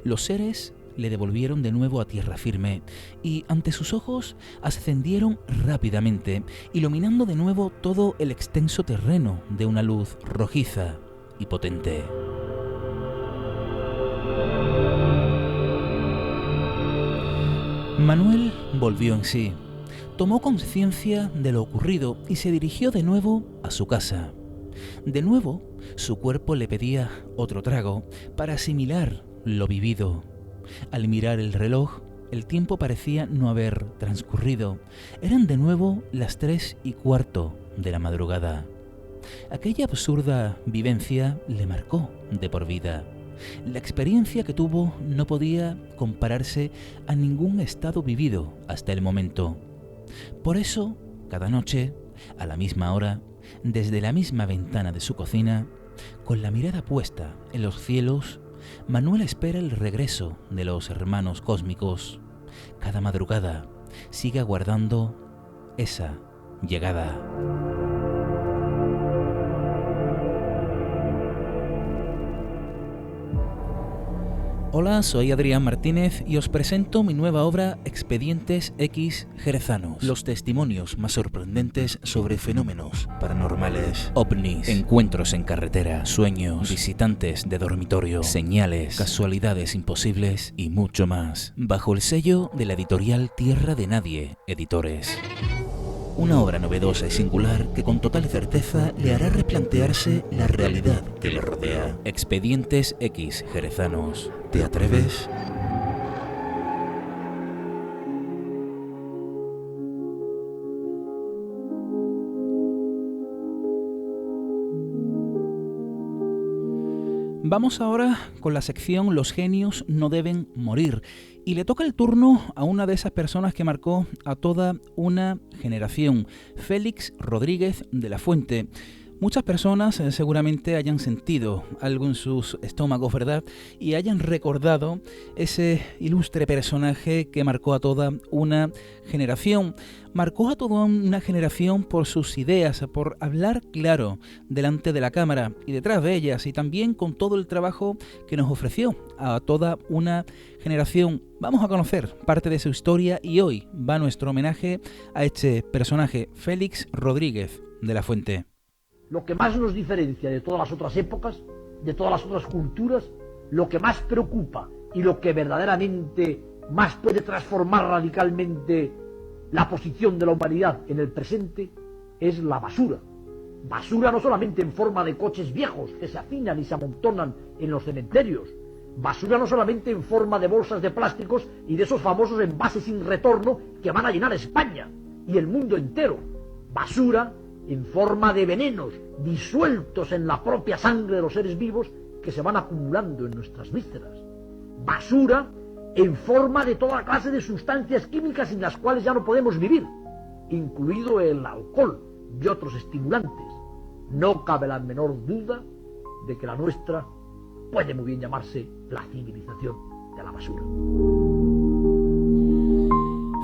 Los seres le devolvieron de nuevo a tierra firme y ante sus ojos ascendieron rápidamente, iluminando de nuevo todo el extenso terreno de una luz rojiza y potente. Manuel volvió en sí, tomó conciencia de lo ocurrido y se dirigió de nuevo a su casa. De nuevo, su cuerpo le pedía otro trago para asimilar lo vivido. Al mirar el reloj, el tiempo parecía no haber transcurrido. Eran de nuevo las 3:15 de la madrugada. Aquella absurda vivencia le marcó de por vida. La experiencia que tuvo no podía compararse a ningún estado vivido hasta el momento. Por eso, cada noche, a la misma hora, desde la misma ventana de su cocina, con la mirada puesta en los cielos, Manuel espera el regreso de los hermanos cósmicos. Cada madrugada sigue aguardando esa llegada. Hola, soy Adrián Martínez y os presento mi nueva obra Expedientes X Jerezanos. Los testimonios más sorprendentes sobre fenómenos paranormales, ovnis, encuentros en carretera, sueños, visitantes de dormitorio, señales, casualidades imposibles y mucho más. Bajo el sello de la editorial Tierra de Nadie, Editores. Una obra novedosa y singular que con total certeza le hará replantearse la realidad que le rodea. Expedientes X Jerezanos. ¿Te atreves? Vamos ahora con la sección Los genios no deben morir. Y le toca el turno a una de esas personas que marcó a toda una generación, Félix Rodríguez de la Fuente. Muchas personas seguramente hayan sentido algo en sus estómagos, ¿verdad? Y hayan recordado ese ilustre personaje que marcó a toda una generación. Marcó a toda una generación por sus ideas, por hablar claro delante de la cámara y detrás de ellas, y también con todo el trabajo que nos ofreció a toda una generación. Vamos a conocer parte de su historia y hoy va nuestro homenaje a este personaje, Félix Rodríguez de la Fuente. Lo que más nos diferencia de todas las otras épocas, de todas las otras culturas, lo que más preocupa y lo que verdaderamente más puede transformar radicalmente la posición de la humanidad en el presente, es la basura. Basura no solamente en forma de coches viejos que se afinan y se amontonan en los cementerios, basura no solamente en forma de bolsas de plásticos y de esos famosos envases sin retorno que van a llenar España y el mundo entero, basura en forma de venenos disueltos en la propia sangre de los seres vivos que se van acumulando en nuestras vísceras. Basura en forma de toda clase de sustancias químicas sin las cuales ya no podemos vivir, incluido el alcohol y otros estimulantes. No cabe la menor duda de que la nuestra puede muy bien llamarse la civilización de la basura.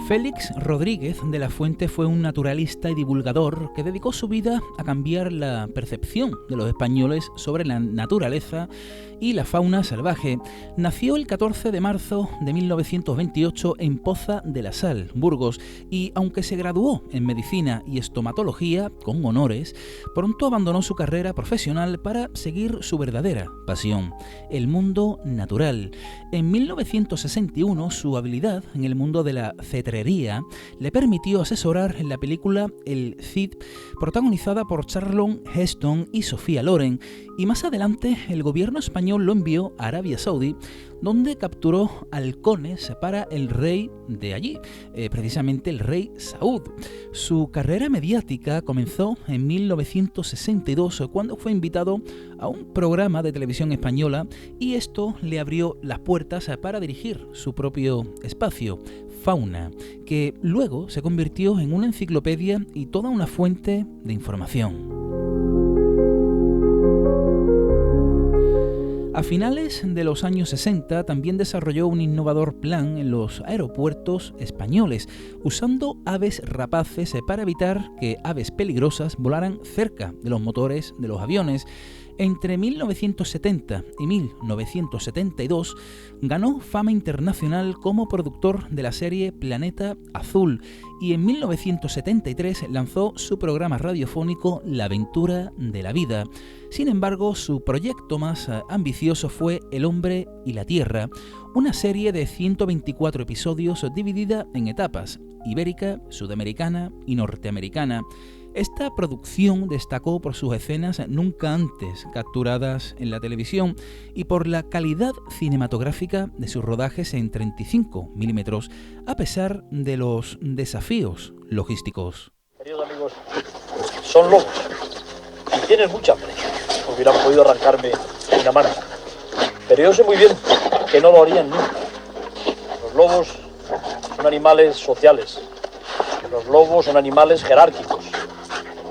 Félix Rodríguez de la Fuente fue un naturalista y divulgador que dedicó su vida a cambiar la percepción de los españoles sobre la naturaleza y la fauna salvaje. Nació el 14 de marzo de 1928 en Poza de la Sal, Burgos, y aunque se graduó en medicina y estomatología con honores, pronto abandonó su carrera profesional para seguir su verdadera pasión, el mundo natural. En 1961 su habilidad en el mundo de la cetrería le permitió asesorar en la película El Cid, protagonizada por Charlton Heston y Sofía Loren, y más adelante el gobierno español lo envió a Arabia Saudí, donde capturó halcones para el rey de allí, precisamente el rey Saúd. Su carrera mediática comenzó en 1962 cuando fue invitado a un programa de televisión española y esto le abrió las puertas para dirigir su propio espacio, Fauna, que luego se convirtió en una enciclopedia y toda una fuente de información. A finales de los años 60 también desarrolló un innovador plan en los aeropuertos españoles, usando aves rapaces para evitar que aves peligrosas volaran cerca de los motores de los aviones. Entre 1970 y 1972 ganó fama internacional como productor de la serie Planeta Azul y en 1973 lanzó su programa radiofónico La aventura de la vida. Sin embargo, su proyecto más ambicioso fue El hombre y la tierra, una serie de 124 episodios dividida en etapas: ibérica, sudamericana y norteamericana. Esta producción destacó por sus escenas nunca antes capturadas en la televisión y por la calidad cinematográfica de sus rodajes en 35 milímetros, a pesar de los desafíos logísticos. Queridos amigos, son lobos y tienen mucha hambre. Hubieran podido arrancarme una mano, pero yo sé muy bien que no lo harían nunca. Los lobos son animales sociales. Los lobos son animales jerárquicos.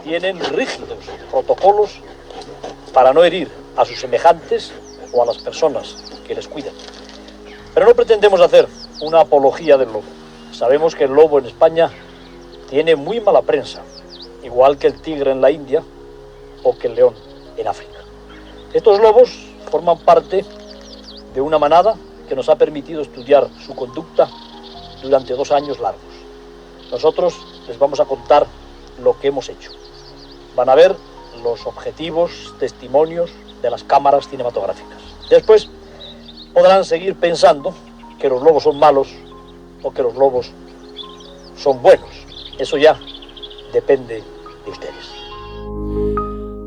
Tienen rígidos protocolos para no herir a sus semejantes o a las personas que les cuidan. Pero no pretendemos hacer una apología del lobo. Sabemos que el lobo en España tiene muy mala prensa, igual que el tigre en la India o que el león en África. Estos lobos forman parte de una manada que nos ha permitido estudiar su conducta durante 2 años largos. Nosotros les vamos a contar lo que hemos hecho. Van a ver los objetivos testimonios de las cámaras cinematográficas. Después podrán seguir pensando que los lobos son malos o que los lobos son buenos. Eso ya depende de ustedes.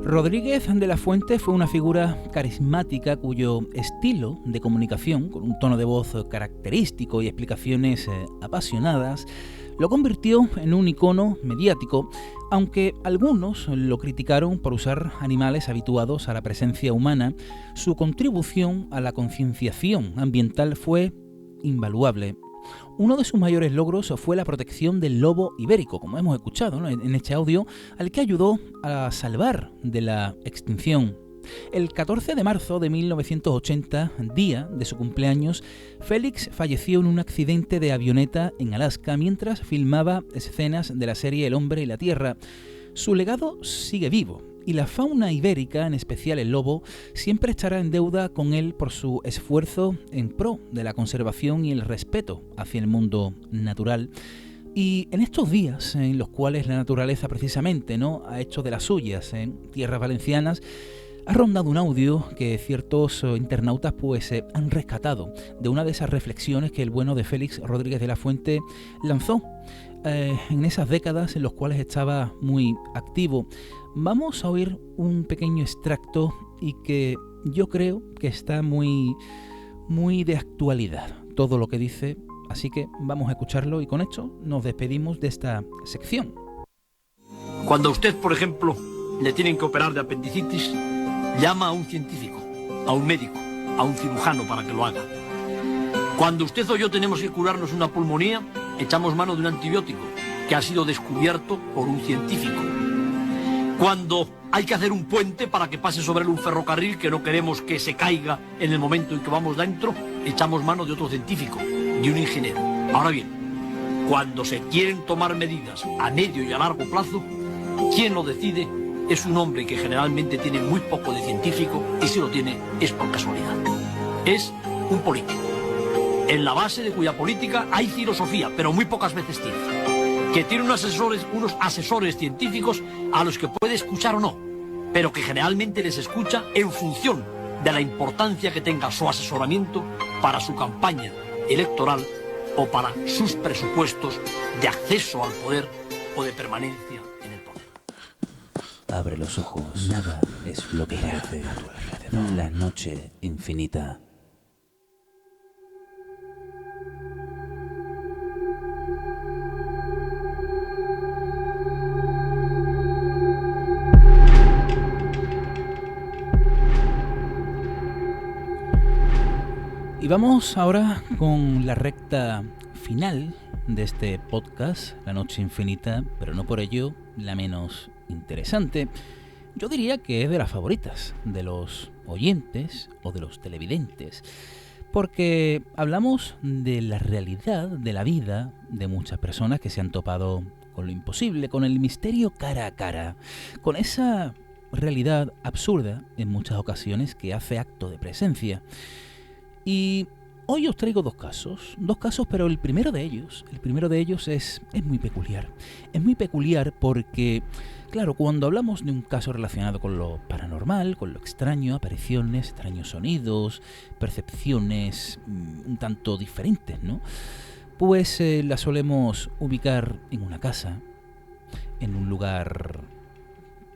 Rodríguez de la Fuente fue una figura carismática cuyo estilo de comunicación, con un tono de voz característico y explicaciones apasionadas, lo convirtió en un icono mediático, aunque algunos lo criticaron por usar animales habituados a la presencia humana. Su contribución a la concienciación ambiental fue invaluable. Uno de sus mayores logros fue la protección del lobo ibérico, como hemos escuchado, ¿no?, en este audio, al que ayudó a salvar de la extinción. El 14 de marzo de 1980, día de su cumpleaños, Félix falleció en un accidente de avioneta en Alaska mientras filmaba escenas de la serie El hombre y la tierra. Su legado sigue vivo y la fauna ibérica, en especial el lobo, siempre estará en deuda con él por su esfuerzo en pro de la conservación y el respeto hacia el mundo natural. Y en estos días en los cuales la naturaleza precisamente, ¿no?, ha hecho de las suyas en tierras valencianas, ha rondado un audio que ciertos internautas han rescatado de una de esas reflexiones que el bueno de Félix Rodríguez de la Fuente lanzó en esas décadas en las cuales estaba muy activo. Vamos a oír un pequeño extracto y que yo creo que está muy de actualidad todo lo que dice, así que vamos a escucharlo y con esto nos despedimos de esta sección. Cuando a usted, por ejemplo, le tienen que operar de apendicitis, llama a un científico, a un médico, a un cirujano para que lo haga. Cuando usted o yo tenemos que curarnos una pulmonía, echamos mano de un antibiótico que ha sido descubierto por un científico. Cuando hay que hacer un puente para que pase sobre él un ferrocarril que no queremos que se caiga en el momento en que vamos dentro, echamos mano de otro científico, de un ingeniero. Ahora bien, cuando se quieren tomar medidas a medio y a largo plazo, quien lo decide es un hombre que generalmente tiene muy poco de científico, y si lo tiene es por casualidad. Es un político, en la base de cuya política hay filosofía, pero muy pocas veces ciencia, que tiene unos asesores científicos a los que puede escuchar o no, pero que generalmente les escucha en función de la importancia que tenga su asesoramiento para su campaña electoral o para sus presupuestos de acceso al poder o de permanencia en el poder. Abre los ojos, nada es lo que parece. La noche infinita. Y vamos ahora con la recta final de este podcast, La Noche Infinita, pero no por ello la menos interesante. Yo diría que es de las favoritas de los oyentes o de los televidentes, porque hablamos de la realidad de la vida de muchas personas que se han topado con lo imposible, con el misterio cara a cara, con esa realidad absurda en muchas ocasiones que hace acto de presencia. Y hoy os traigo dos casos, pero el primero de ellos es muy peculiar. Es muy peculiar porque, claro, cuando hablamos de un caso relacionado con lo paranormal, con lo extraño, apariciones, extraños sonidos, percepciones un tanto diferentes, ¿no? Pues la solemos ubicar en una casa, en un lugar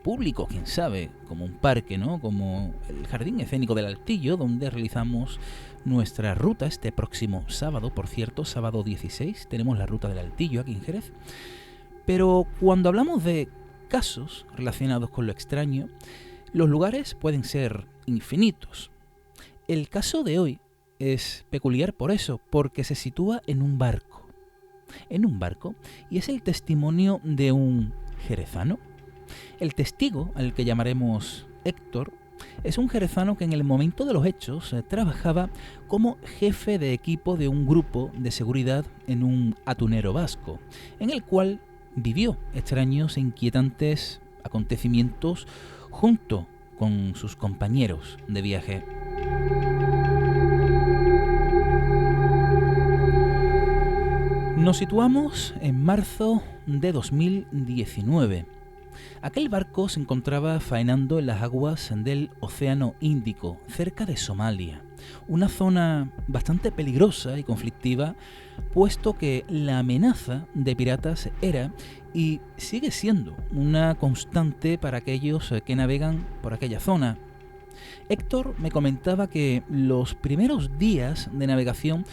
público, quién sabe, como un parque, ¿no? Como el Jardín Escénico del Altillo, donde realizamos nuestra ruta este próximo sábado. Por cierto, sábado 16 tenemos la ruta del Altillo aquí en Jerez. Pero cuando hablamos de casos relacionados con lo extraño, los lugares pueden ser infinitos. El caso de hoy es peculiar por eso, porque se sitúa en un barco, y es el testimonio de un jerezano. El testigo, al que llamaremos Héctor, es un jerezano que en el momento de los hechos trabajaba como jefe de equipo de un grupo de seguridad en un atunero vasco, en el cual vivió extraños e inquietantes acontecimientos junto con sus compañeros de viaje. Nos situamos en marzo de 2019. Aquel barco se encontraba faenando en las aguas del Océano Índico, cerca de Somalia, una zona bastante peligrosa y conflictiva, puesto que la amenaza de piratas era y sigue siendo una constante para aquellos que navegan por aquella zona. Héctor me comentaba que los primeros días de navegación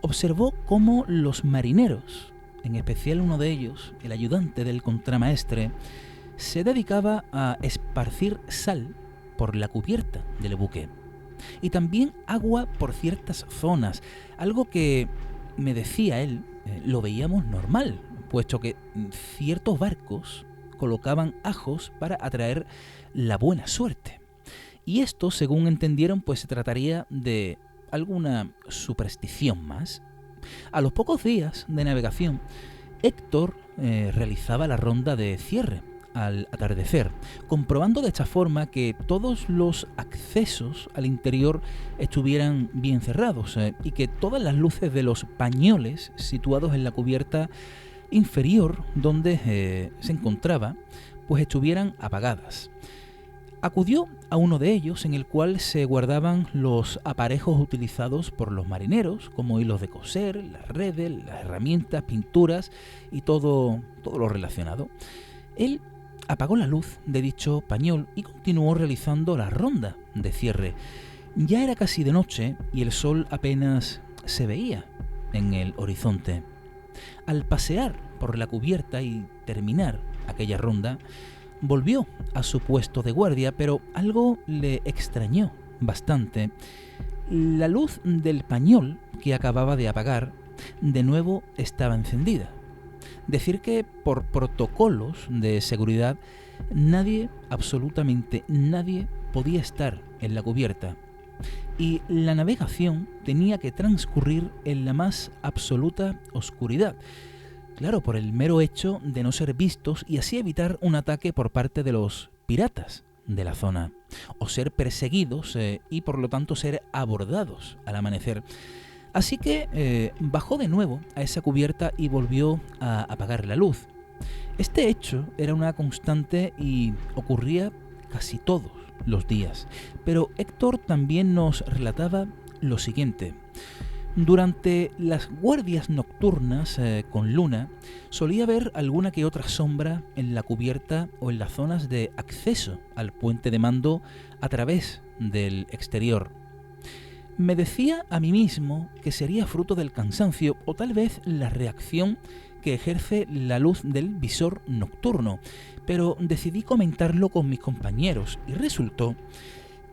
observó cómo los marineros, en especial uno de ellos, el ayudante del contramaestre, se dedicaba a esparcir sal por la cubierta del buque y también agua por ciertas zonas, algo que, me decía él, lo veíamos normal, puesto que ciertos barcos colocaban ajos para atraer la buena suerte. Y esto, según entendieron, pues se trataría de alguna superstición más. A los pocos días de navegación, Héctor realizaba la ronda de cierre al atardecer, comprobando de esta forma que todos los accesos al interior estuvieran bien cerrados y que todas las luces de los pañoles situados en la cubierta inferior donde se encontraba, pues estuvieran apagadas. Acudió a uno de ellos, en el cual se guardaban los aparejos utilizados por los marineros, como hilos de coser, las redes, las herramientas, pinturas y todo lo relacionado. Él apagó la luz de dicho pañol y continuó realizando la ronda de cierre. Ya era casi de noche y el sol apenas se veía en el horizonte. Al pasear por la cubierta y terminar aquella ronda, volvió a su puesto de guardia, pero algo le extrañó bastante. La luz del pañol que acababa de apagar de nuevo estaba encendida. Decir que por protocolos de seguridad nadie, absolutamente nadie, podía estar en la cubierta y la navegación tenía que transcurrir en la más absoluta oscuridad. Claro, por el mero hecho de no ser vistos y así evitar un ataque por parte de los piratas de la zona, o ser perseguidos y por lo tanto ser abordados al amanecer. Así que bajó de nuevo a esa cubierta y volvió a apagar la luz. Este hecho era una constante y ocurría casi todos los días, pero Héctor también nos relataba lo siguiente. Durante las guardias nocturnas con luna, solía ver alguna que otra sombra en la cubierta o en las zonas de acceso al puente de mando a través del exterior. Me decía a mí mismo que sería fruto del cansancio o tal vez la reacción que ejerce la luz del visor nocturno, pero decidí comentarlo con mis compañeros y resultó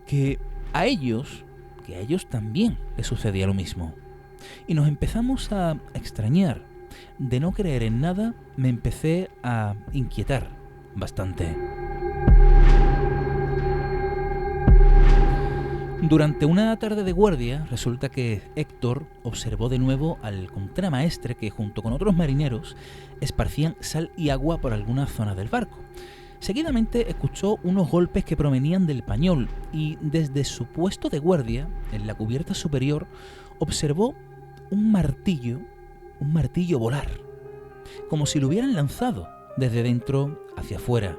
que a ellos también les sucedía lo mismo. Y nos empezamos a extrañar. De no creer en nada, me empecé a inquietar bastante. Durante una tarde de guardia, resulta que Héctor observó de nuevo al contramaestre que, junto con otros marineros, esparcían sal y agua por algunas zonas del barco. Seguidamente escuchó unos golpes que provenían del pañol y desde su puesto de guardia, en la cubierta superior, observó un martillo volar, como si lo hubieran lanzado desde dentro hacia afuera.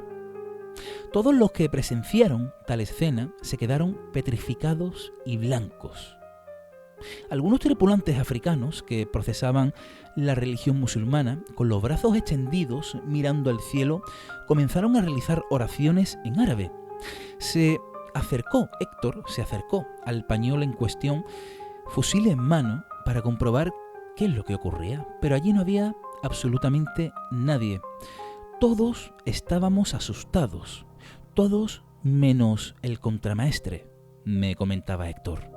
Todos los que presenciaron tal escena se quedaron petrificados y blancos. Algunos tripulantes africanos que profesaban la religión musulmana, con los brazos extendidos mirando al cielo, comenzaron a realizar oraciones en árabe. Héctor se acercó al pañol en cuestión, fusil en mano, para comprobar qué es lo que ocurría, pero allí no había absolutamente nadie. Todos estábamos asustados, todos menos el contramaestre, me comentaba Héctor.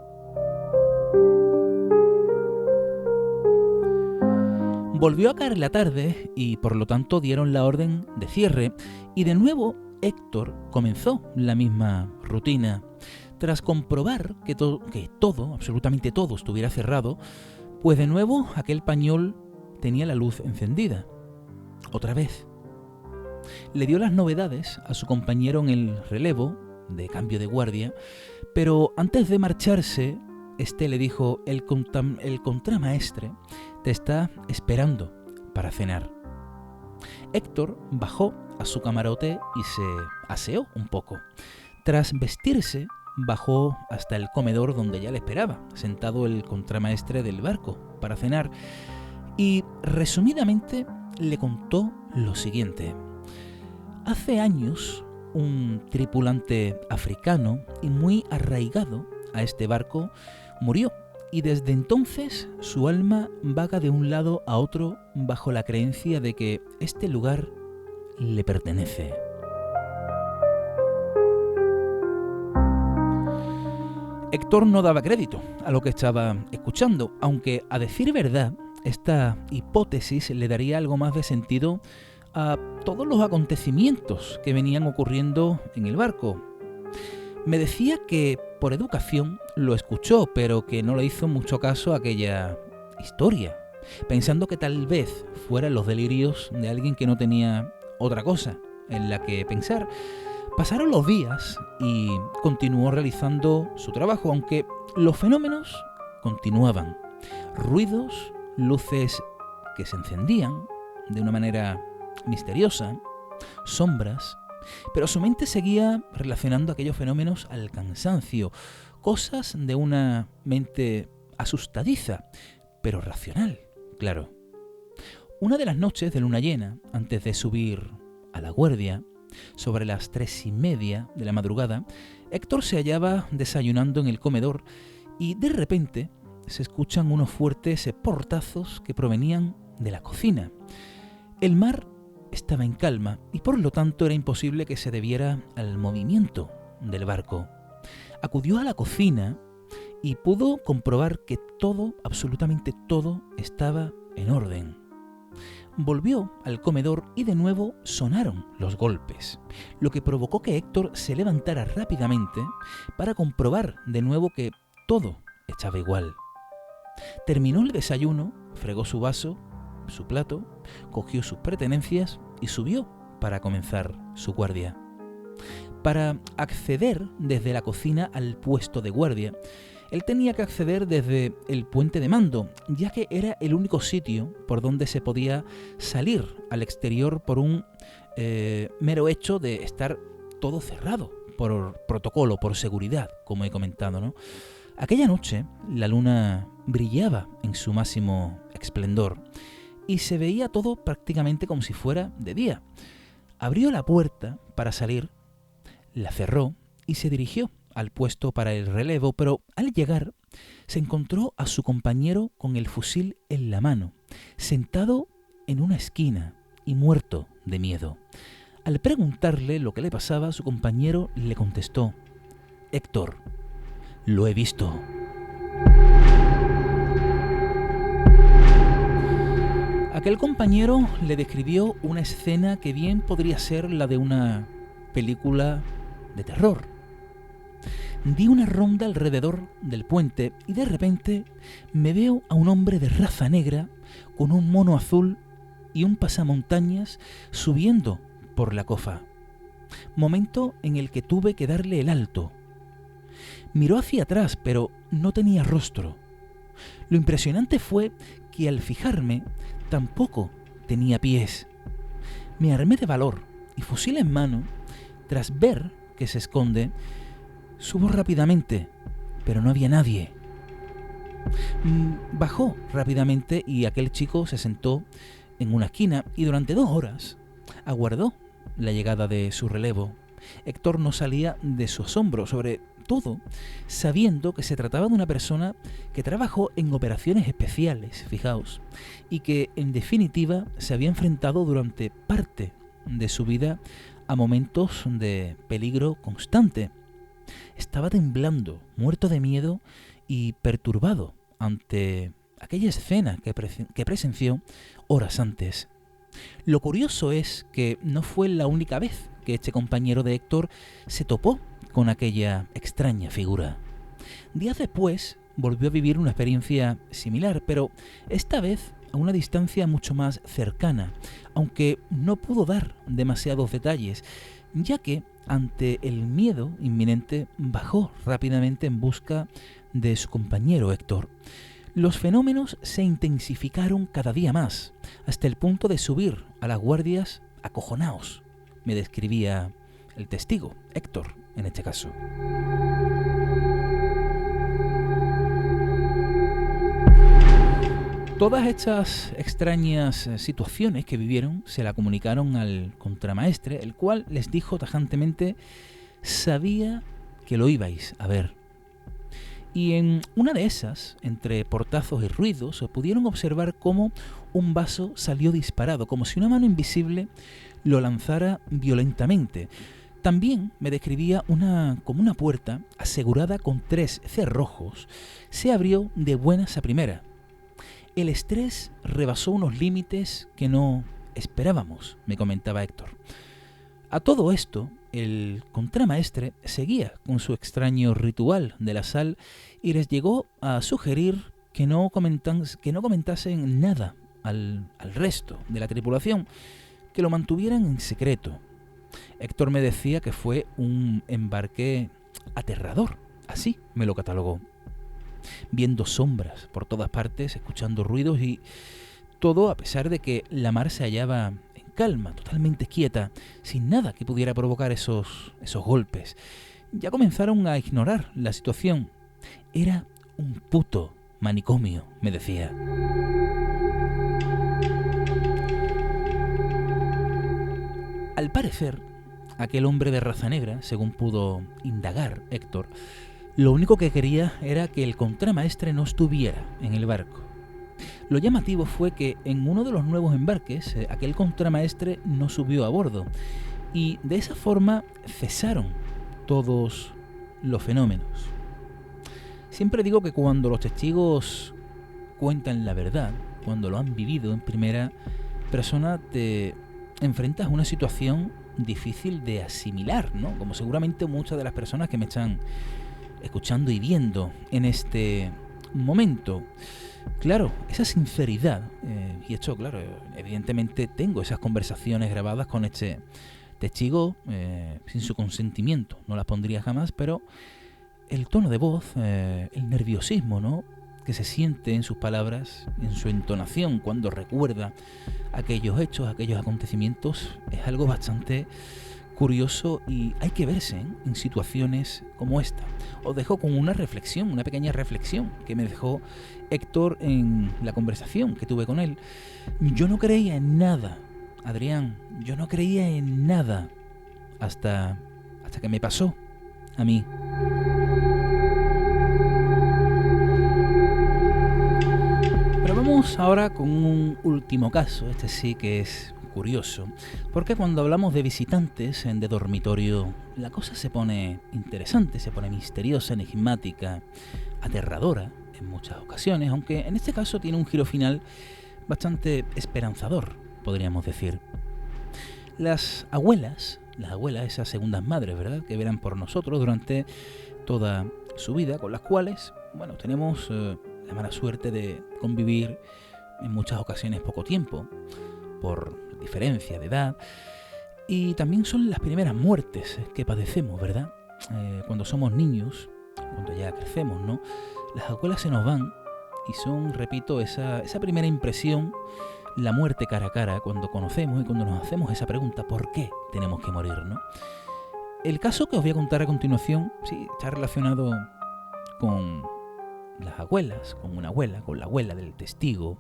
Volvió a caer la tarde y por lo tanto dieron la orden de cierre y de nuevo Héctor comenzó la misma rutina. Tras comprobar que todo, absolutamente todo, estuviera cerrado, pues de nuevo aquel pañol tenía la luz encendida. Otra vez. Le dio las novedades a su compañero en el relevo de cambio de guardia, pero antes de marcharse, este le dijo: el contramaestre te está esperando para cenar. Héctor bajó a su camarote y se aseó un poco. Tras vestirse, bajó hasta el comedor donde ya le esperaba, sentado el contramaestre del barco, para cenar, y resumidamente le contó lo siguiente. Hace años, un tripulante africano y muy arraigado a este barco murió, y desde entonces su alma vaga de un lado a otro bajo la creencia de que este lugar le pertenece. Héctor no daba crédito a lo que estaba escuchando, aunque a decir verdad, esta hipótesis le daría algo más de sentido a todos los acontecimientos que venían ocurriendo en el barco. Me decía que por educación lo escuchó, pero que no le hizo mucho caso a aquella historia, pensando que tal vez fueran los delirios de alguien que no tenía otra cosa en la que pensar. Pasaron los días y continuó realizando su trabajo, aunque los fenómenos continuaban. Ruidos, luces que se encendían de una manera misteriosa, sombras, pero su mente seguía relacionando aquellos fenómenos al cansancio, cosas de una mente asustadiza, pero racional, claro. Una de las noches de luna llena, antes de subir a la guardia, sobre las 3:30 de la madrugada, Héctor se hallaba desayunando en el comedor y de repente se escuchan unos fuertes portazos que provenían de la cocina. El mar estaba en calma y por lo tanto era imposible que se debiera al movimiento del barco. Acudió a la cocina y pudo comprobar que todo, absolutamente todo, estaba en orden. Volvió al comedor y de nuevo sonaron los golpes, lo que provocó que Héctor se levantara rápidamente para comprobar de nuevo que todo estaba igual. Terminó el desayuno, fregó su vaso, su plato, cogió sus pertenencias y subió para comenzar su guardia. Para acceder desde la cocina al puesto de guardia, él tenía que acceder desde el puente de mando, ya que era el único sitio por donde se podía salir al exterior por un mero hecho de estar todo cerrado, por protocolo, por seguridad, como he comentado, ¿no? Aquella noche la luna brillaba en su máximo esplendor y se veía todo prácticamente como si fuera de día. Abrió la puerta para salir, la cerró y se dirigió al puesto para el relevo, pero al llegar se encontró a su compañero con el fusil en la mano, sentado en una esquina y muerto de miedo. Al preguntarle lo que le pasaba, su compañero le contestó: «Héctor, lo he visto». Aquel compañero le describió una escena que bien podría ser la de una película de terror. Di una ronda alrededor del puente y de repente me veo a un hombre de raza negra con un mono azul y un pasamontañas subiendo por la cofa. momento en el que tuve que darle el alto. Miró hacia atrás, pero no tenía rostro. Lo impresionante fue que al fijarme tampoco tenía pies. Me armé de valor y, fusil en mano, tras ver que se esconde, subo rápidamente, pero no había nadie. Bajó rápidamente y aquel chico se sentó en una esquina y durante 2 horas aguardó la llegada de su relevo. Héctor no salía de su asombro, sobre todo sabiendo que se trataba de una persona que trabajó en operaciones especiales, fijaos, y que en definitiva se había enfrentado durante parte de su vida a momentos de peligro constante. Estaba temblando, muerto de miedo y perturbado ante aquella escena que presenció horas antes. Lo curioso es que no fue la única vez que este compañero de Héctor se topó con aquella extraña figura. Días después volvió a vivir una experiencia similar, pero esta vez a una distancia mucho más cercana, aunque no pudo dar demasiados detalles, ya que ante el miedo inminente bajó rápidamente en busca de su compañero Héctor. Los fenómenos se intensificaron cada día más, hasta el punto de subir a las guardias acojonaos, me describía el testigo, Héctor, en este caso. Todas estas extrañas situaciones que vivieron se la comunicaron al contramaestre, el cual les dijo tajantemente: sabía que lo ibais a ver. Y en una de esas, entre portazos y ruidos, pudieron observar cómo un vaso salió disparado, como si una mano invisible lo lanzara violentamente. También me describía como una puerta asegurada con 3 cerrojos. Se abrió de buenas a primera. El estrés rebasó unos límites que no esperábamos, me comentaba Héctor. A todo esto, el contramaestre seguía con su extraño ritual de la sal y les llegó a sugerir que no comentasen nada al resto de la tripulación, que lo mantuvieran en secreto. Héctor me decía que fue un embarque aterrador, así me lo catalogó. Viendo sombras por todas partes, escuchando ruidos y todo a pesar de que la mar se hallaba en calma, totalmente quieta, sin nada que pudiera provocar esos golpes. Ya comenzaron a ignorar la situación. Era un puto manicomio, me decía. Al parecer, aquel hombre de raza negra, según pudo indagar Héctor, lo único que quería era que el contramaestre no estuviera en el barco. Lo llamativo fue que en uno de los nuevos embarques, aquel contramaestre no subió a bordo, y de esa forma cesaron todos los fenómenos. Siempre digo que cuando los testigos cuentan la verdad, cuando lo han vivido en primera persona, te enfrentas a una situación difícil de asimilar, ¿no? Como seguramente muchas de las personas que me están escuchando y viendo en este momento. Claro, esa sinceridad, y esto, claro, evidentemente tengo esas conversaciones grabadas con este testigo sin su consentimiento, no las pondría jamás, pero el tono de voz, el nerviosismo, ¿no?, que se siente en sus palabras, en su entonación cuando recuerda aquellos hechos, aquellos acontecimientos, es algo bastante curioso y hay que verse en situaciones como esta. Os dejo con una reflexión, una pequeña reflexión que me dejó Héctor en la conversación que tuve con él. Yo no creía en nada, Adrián, yo no creía en nada hasta que me pasó a mí. Pero vamos ahora con un último caso, este sí que es curioso, porque cuando hablamos de visitantes de dormitorio, la cosa se pone interesante, se pone misteriosa, enigmática, aterradora en muchas ocasiones, aunque en este caso tiene un giro final bastante esperanzador, podríamos decir. Las abuelas, esas segundas madres, ¿verdad?, que velan por nosotros durante toda su vida, con las cuales, bueno, tenemos la mala suerte de convivir en muchas ocasiones poco tiempo, por diferencia de edad. Y también son las primeras muertes que padecemos, ¿verdad? Cuando somos niños, cuando ya crecemos, ¿no? Las abuelas se nos van y son, repito, esa primera impresión, la muerte cara a cara, cuando conocemos y cuando nos hacemos esa pregunta, ¿por qué tenemos que morir, no? El caso que os voy a contar a continuación, sí, está relacionado con las abuelas, con una abuela, con la abuela del testigo.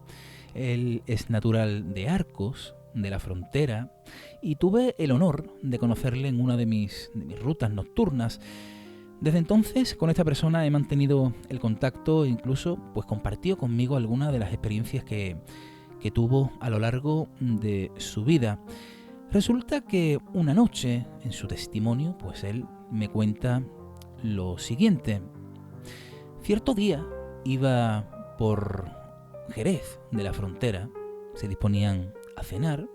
Él es natural de Arcos, de la Frontera, y tuve el honor de conocerle en una de mis rutas nocturnas. Desde entonces, con esta persona he mantenido el contacto e incluso pues compartió conmigo algunas de las experiencias que tuvo a lo largo de su vida. Resulta que una noche, en su testimonio, pues él me cuenta lo siguiente. Cierto día iba por Jerez de la Frontera, se disponían a cenar,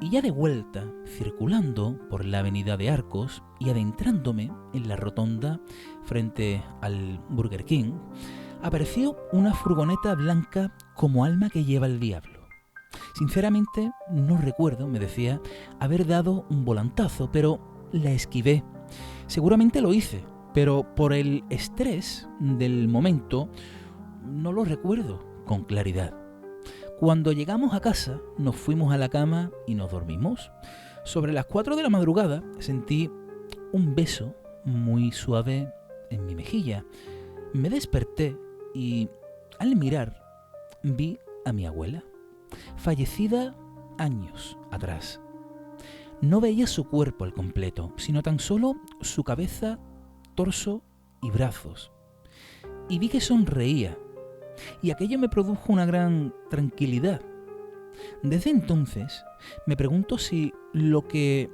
y ya de vuelta, circulando por la avenida de Arcos y adentrándome en la rotonda frente al Burger King, apareció una furgoneta blanca como alma que lleva el diablo. Sinceramente, no recuerdo, me decía, haber dado un volantazo, pero la esquivé. Seguramente lo hice, pero por el estrés del momento no lo recuerdo con claridad. Cuando llegamos a casa, nos fuimos a la cama y nos dormimos. Sobre las 4 de la madrugada sentí un beso muy suave en mi mejilla. Me desperté y al mirar vi a mi abuela, fallecida años atrás. No veía su cuerpo al completo, sino tan solo su cabeza, torso y brazos. Y vi que sonreía, y aquello me produjo una gran tranquilidad. Desde entonces me pregunto si lo que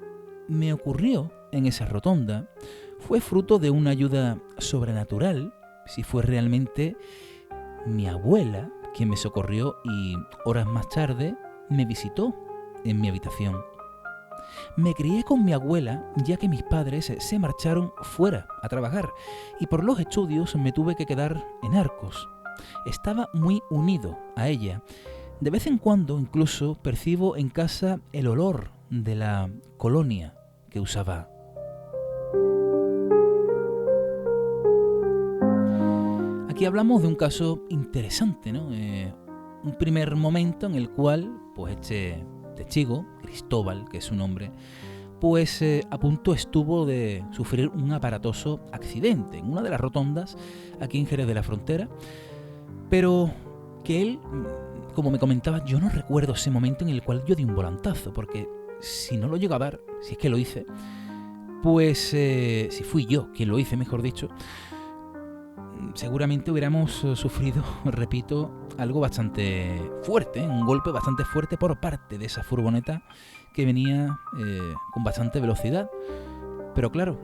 me ocurrió en esa rotonda fue fruto de una ayuda sobrenatural, si fue realmente mi abuela quien me socorrió y horas más tarde me visitó en mi habitación. Me crié con mi abuela ya que mis padres se marcharon fuera a trabajar y por los estudios me tuve que quedar en Arcos. Estaba muy unido a ella. De vez en cuando incluso percibo en casa el olor de la colonia que usaba. Aquí hablamos de un caso interesante, ¿no? Un primer momento en el cual, pues este testigo, Cristóbal, que es su nombre, pues a punto estuvo de sufrir un aparatoso accidente en una de las rotondas aquí en Jerez de la Frontera, pero que él, como me comentaba, yo no recuerdo ese momento en el cual yo di un volantazo, porque si no lo llego a dar, si es que lo hice, pues si fui yo quien lo hice, mejor dicho, seguramente hubiéramos sufrido, repito, algo bastante fuerte, un golpe bastante fuerte por parte de esa furgoneta que venía con bastante velocidad. Pero claro,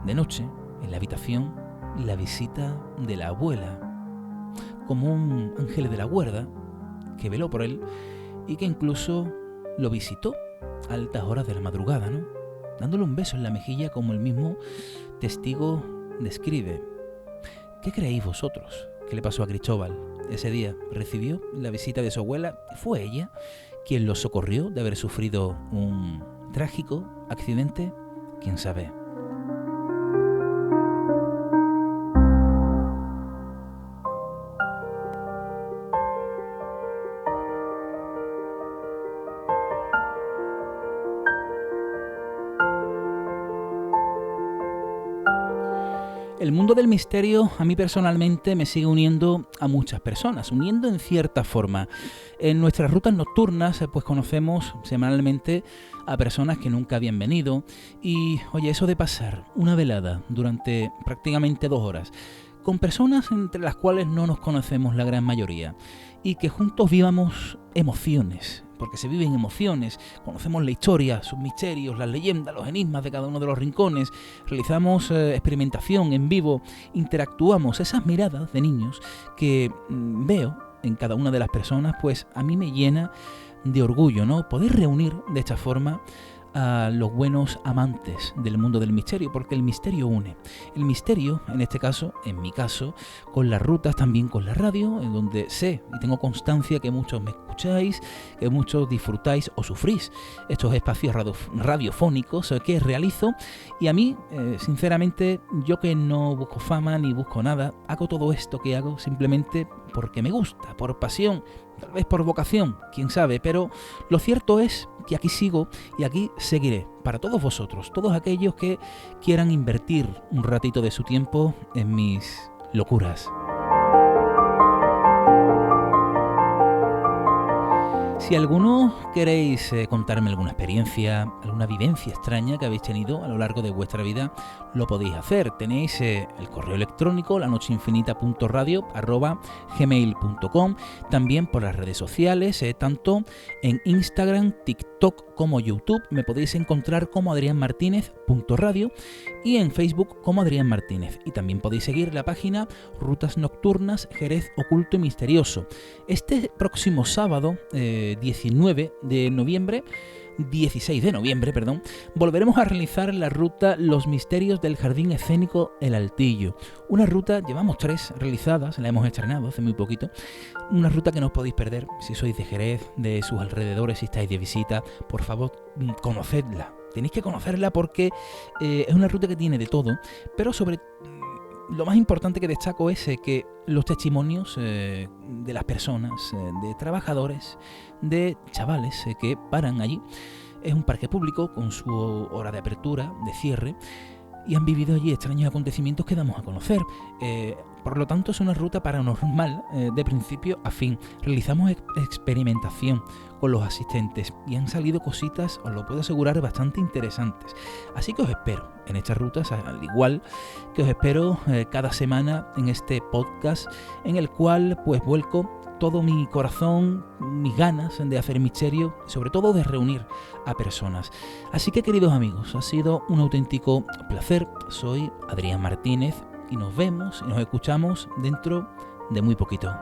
de noche, en la habitación, la visita de la abuela, como un ángel de la guarda que veló por él y que incluso lo visitó a altas horas de la madrugada, ¿no? Dándole un beso en la mejilla como el mismo testigo describe. ¿Qué creéis vosotros que le pasó a Cristóbal ese día? Recibió la visita de su abuela. ¿Fue ella quien lo socorrió de haber sufrido un trágico accidente? ¿Quién sabe? El mundo del misterio a mí personalmente me sigue uniendo a muchas personas, uniendo en cierta forma. En nuestras rutas nocturnas pues conocemos semanalmente a personas que nunca habían venido y, oye, eso de pasar una velada durante prácticamente 2 horas con personas entre las cuales no nos conocemos la gran mayoría y que juntos vivamos emociones, porque se viven emociones, conocemos la historia, sus misterios, las leyendas, los enigmas de cada uno de los rincones, realizamos experimentación en vivo, interactuamos, esas miradas de niños que veo en cada una de las personas, pues a mí me llena de orgullo, ¿no? Poder reunir de esta forma a los buenos amantes del mundo del misterio, porque el misterio une. El misterio, en este caso, en mi caso, con las rutas, también con la radio, en donde sé y tengo constancia que muchos me escucháis, que muchos disfrutáis o sufrís estos espacios radiofónicos que realizo. Y a mí, sinceramente, yo que no busco fama ni busco nada, hago todo esto que hago simplemente porque me gusta, por pasión, tal vez por vocación, quién sabe, pero lo cierto es que aquí sigo y aquí seguiré para todos vosotros, todos aquellos que quieran invertir un ratito de su tiempo en mis locuras. Si alguno queréis contarme alguna experiencia, alguna vivencia extraña que habéis tenido a lo largo de vuestra vida, lo podéis hacer. Tenéis el correo electrónico lanocheinfinita.radio@gmail.com, también por las redes sociales, tanto en Instagram, TikTok como YouTube. Me podéis encontrar como adrianmartinez.radio y en Facebook como Adrián Martínez. Y también podéis seguir la página Rutas Nocturnas Jerez Oculto y Misterioso. Este próximo sábado, 16 de noviembre, volveremos a realizar la ruta Los Misterios del Jardín Escénico El Altillo. Una ruta, llevamos 3 realizadas, la hemos estrenado hace muy poquito. Una ruta que no os podéis perder si sois de Jerez, de sus alrededores, si estáis de visita. Por favor, conocedla. Tenéis que conocerla porque es una ruta que tiene de todo, pero sobre lo más importante que destaco es que los testimonios de las personas, de trabajadores, de chavales que paran allí. Es un parque público con su hora de apertura, de cierre, y han vivido allí extraños acontecimientos que damos a conocer. Por lo tanto, es una ruta paranormal de principio a fin. Realizamos experimentación con los asistentes y han salido cositas, os lo puedo asegurar, bastante interesantes. Así que os espero en estas rutas, al igual que os espero cada semana en este podcast en el cual pues vuelco todo mi corazón, mis ganas de hacer misterio, sobre todo de reunir a personas. Así que, queridos amigos, ha sido un auténtico placer. Soy Adrián Martínez y nos vemos y nos escuchamos dentro de muy poquito.